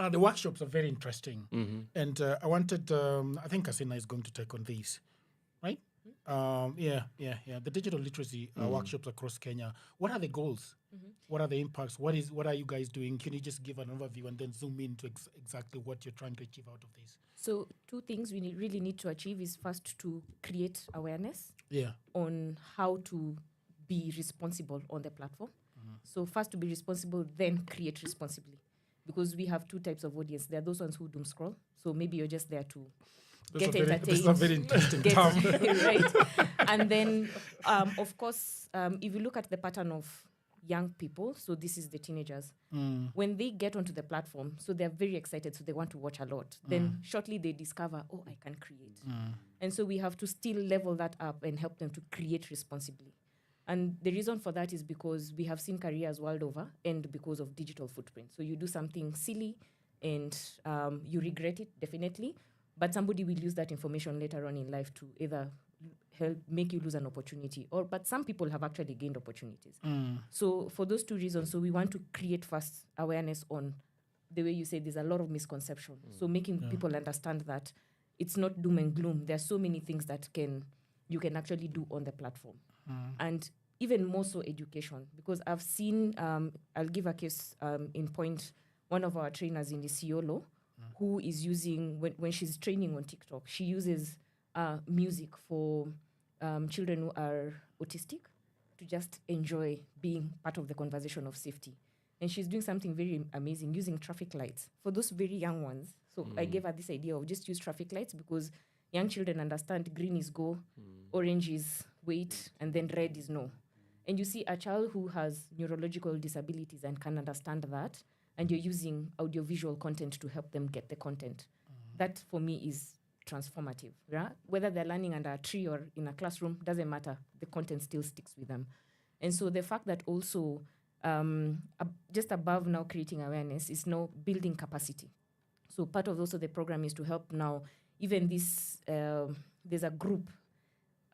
The workshops are very interesting, and I wanted. I think Kasina is going to take on these, right? The digital literacy workshops across Kenya. What are the goals? What are the impacts? What are you guys doing? Can you just give an overview and then zoom into exactly what you're trying to achieve out of this? So 2 things we really need to achieve is first to create awareness on how to be responsible on the platform. So first to be responsible, then create responsibly. Because we have 2 types of audience. There are those ones who doom scroll. So maybe you're just there to get entertained. This is a very interesting term. Right. And then, of course, if you look at the pattern of young people, so this is the teenagers, when they get onto the platform, so they're very excited, so they want to watch a lot. Then shortly they discover, oh, I can create. And so we have to still level that up and help them to create responsibly. And the reason for that is because we have seen careers world over and because of digital footprint. So you do something silly and you regret it, definitely, but somebody will use that information later on in life to either help make you lose an opportunity, but some people have actually gained opportunities. So for those 2 reasons, so we want to create first awareness on the way you say there's a lot of misconception. So making people understand that it's not doom and gloom. There are so many things that you can actually do on the platform. And even more so education, because I've seen, I'll give a case in point, one of our trainers in Isiolo, who is using, when she's training on TikTok, she uses music for children who are autistic to just enjoy being part of the conversation of safety. And she's doing something very amazing, using traffic lights for those very young ones. So I gave her this idea of just use traffic lights because young children understand green is go, orange is wait, and then red is no. And you see a child who has neurological disabilities and can understand that, and you're using audiovisual content to help them get the content. That, for me, is transformative. Yeah? Whether they're learning under a tree or in a classroom, doesn't matter. The content still sticks with them. And so the fact that also, just above now creating awareness, is now building capacity. So part of also the program is to help now, even this, there's a group,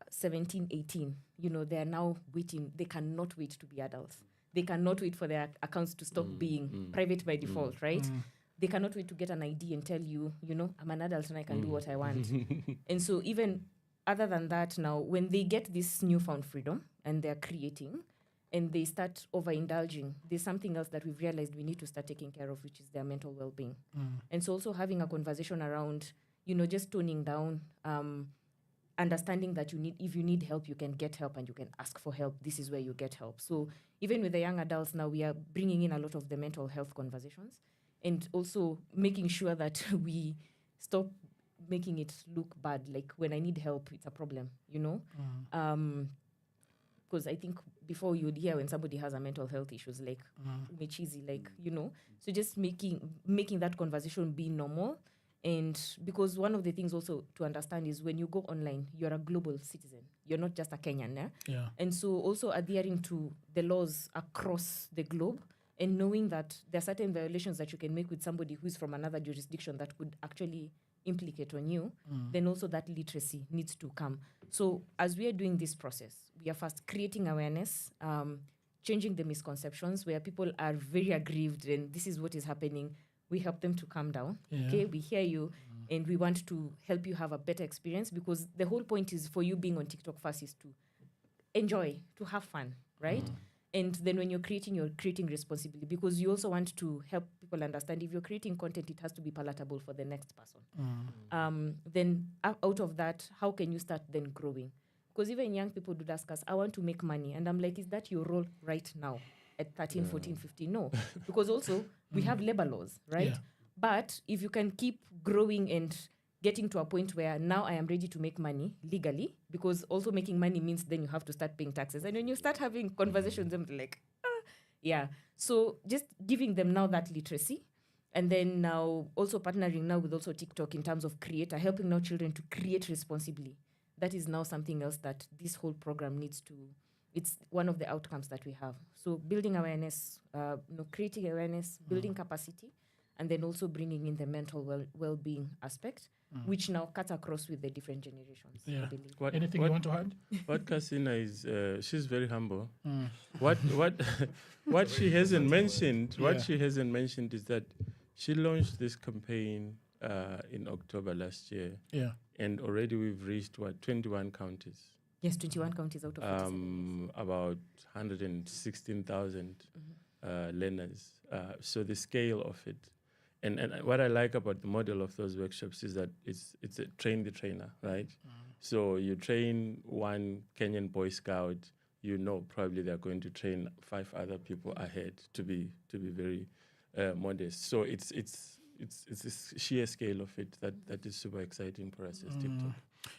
17, 18, they are now waiting. They cannot wait to be adults. They cannot wait for their accounts to stop being private by default, right? They cannot wait to get an ID and tell you, I'm an adult and I can do what I want. And so even other than that now, when they get this newfound freedom and they're creating and they start overindulging, there's something else that we've realized we need to start taking care of, which is their mental well-being. And so also having a conversation around, just toning down, understanding that if you need help, you can get help and you can ask for help. This is where you get help. So even with the young adults now, we are bringing in a lot of the mental health conversations and also making sure that we stop making it look bad. Like when I need help, it's a problem, because I think before you'd hear when somebody has a mental health issues, like, cheesy, like, so just making that conversation be normal. And because one of the things also to understand is when you go online, you're a global citizen. You're not just a Kenyan. Yeah. And so also adhering to the laws across the globe and knowing that there are certain violations that you can make with somebody who's from another jurisdiction that could actually implicate on you, then also that literacy needs to come. So as we are doing this process, we are first creating awareness, changing the misconceptions where people are very aggrieved and this is what is happening. We help them to calm down. Yeah. Okay, we hear you and we want to help you have a better experience because the whole point is for you being on TikTok first is to enjoy, to have fun, right? And then when you're creating responsibly because you also want to help people understand if you're creating content, it has to be palatable for the next person. Then out of that, how can you start then growing? Because even young people do ask us, I want to make money. And I'm like, is that your role right now at 13, 14, 15? No. Because also we have labor laws, right? Yeah. But if you can keep growing and getting to a point where now I am ready to make money legally, because also making money means then you have to start paying taxes. And when you start having conversations, I'm like, yeah. So just giving them now that literacy. And then now also partnering now with also TikTok in terms of helping now children to create responsibly. That is now something else that this whole program needs to, it's one of the outcomes that we have. So building awareness, creating awareness, building capacity, and then also bringing in the mental well-being aspect, which now cuts across with the different generations. Yeah. I believe. Anything you want to add? What Kasina is, she's very humble. What she hasn't mentioned, she hasn't mentioned is that she launched this campaign in October last year. Yeah. And already we've reached 21 counties. Yes, 21 counties out of 47. About 116,000 learners. So the scale of it. And what I like about the model of those workshops is that it's a train the trainer, right? So you train one Kenyan Boy Scout, probably they're going to train 5 other people ahead to be very modest. So it's a sheer scale of it that is super exciting for us as TikTok.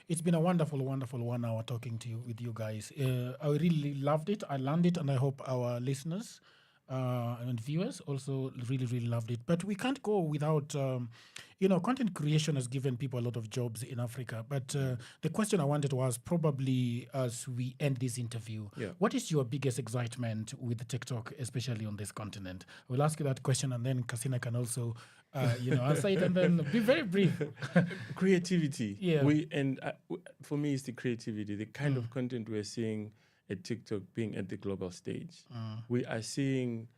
It's been a wonderful, wonderful 1 hour talking to you with you guys. I really loved it. I learned it, and I hope our listeners and viewers also really, really loved it. But we can't go without, content creation has given people a lot of jobs in Africa. But the question I wanted was probably as we end this interview, what is your biggest excitement with TikTok, especially on this continent? We'll ask you that question, and then Kasina can also, answer it, and then be very brief. Creativity. Yeah. For me, it's the creativity, the kind of content we're seeing at TikTok being at the global stage. We are seeing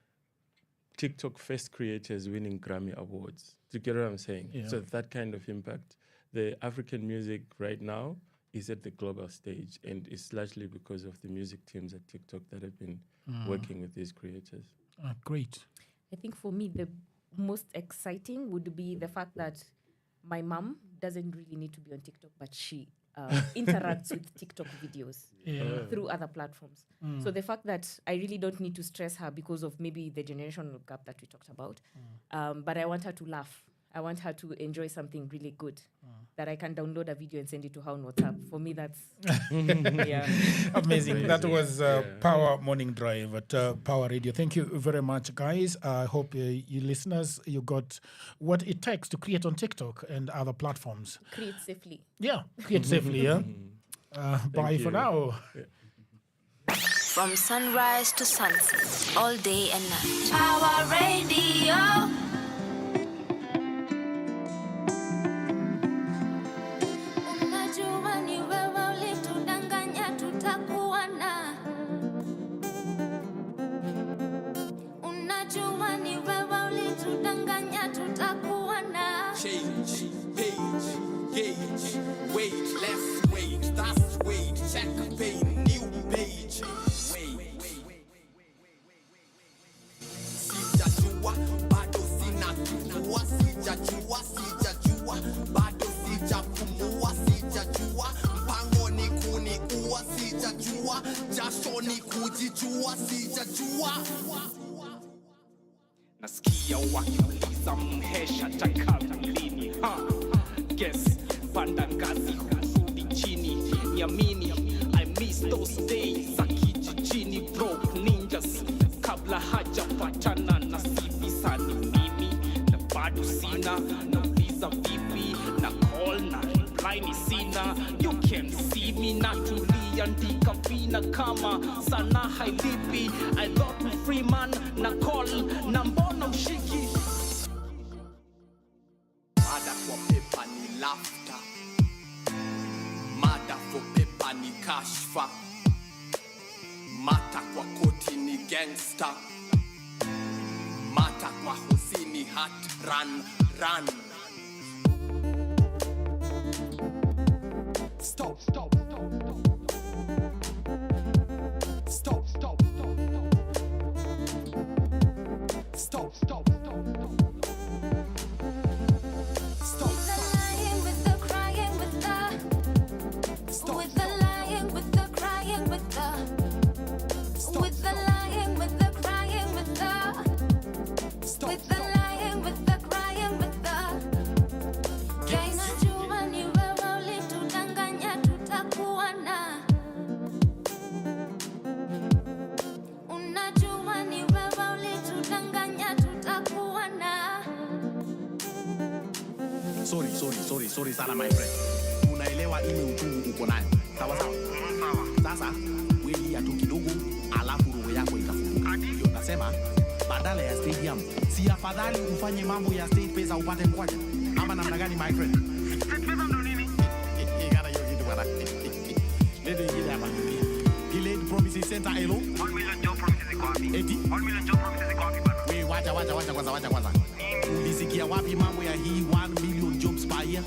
TikTok first creators winning Grammy Awards. Do you get what I'm saying? Yeah. So that kind of impact. The African music right now is at the global stage, and it's largely because of the music teams at TikTok that have been working with these creators. Great. I think for me, the most exciting would be the fact that my mom doesn't really need to be on TikTok, but she interacts with TikTok videos through other platforms. So the fact that I really don't need to stress her because of maybe the generational gap that we talked about, but I want her to laugh. I want her to enjoy something really good that I can download a video and send it to her on WhatsApp. For me, that's amazing. That was Power Morning Drive at Power Radio. Thank you very much, guys. I hope you listeners, you got what it takes to create on TikTok and other platforms. Create safely. Yeah, create safely, yeah. Bye for now. From sunrise to sunset, all day and night. Power Radio. Nasikia wakiuliza mhesha takavyo lini, guess panda ngazi kurudi chini, niamini I miss those days za kijijini. sina, nauliza vipi na call na reply ni sina. You can see me natulia, ndika vina kama sana hailipi. I got me free man na call na mbona ushiki. Mada kwa pepa ni laughter, mada for pepa ni kashfa, mata kwa koti ni gangster, mata kwa hosi ni hat run. Stop. Stop. Sorry sana my friend. Unaelewa ile uchungu uko nayo. Sawa. Sasa wewe ya tu kidogo alafu roho yako itafunguka. Ndio nasema badala ya stadium si afadhali ufanye mambo ya state pesa upate mkwanja. Ama namna gani my friend? State pesa ndo nini? Igara hiyo kitu bana. Ndio ile hapa. Delayed promises center elo. 1 million job promises iko wapi? 1 million job promises iko wapi bana? Wewe wacha kwanza. Ulisikia wapi mambo ya hii 1 million jobs per year?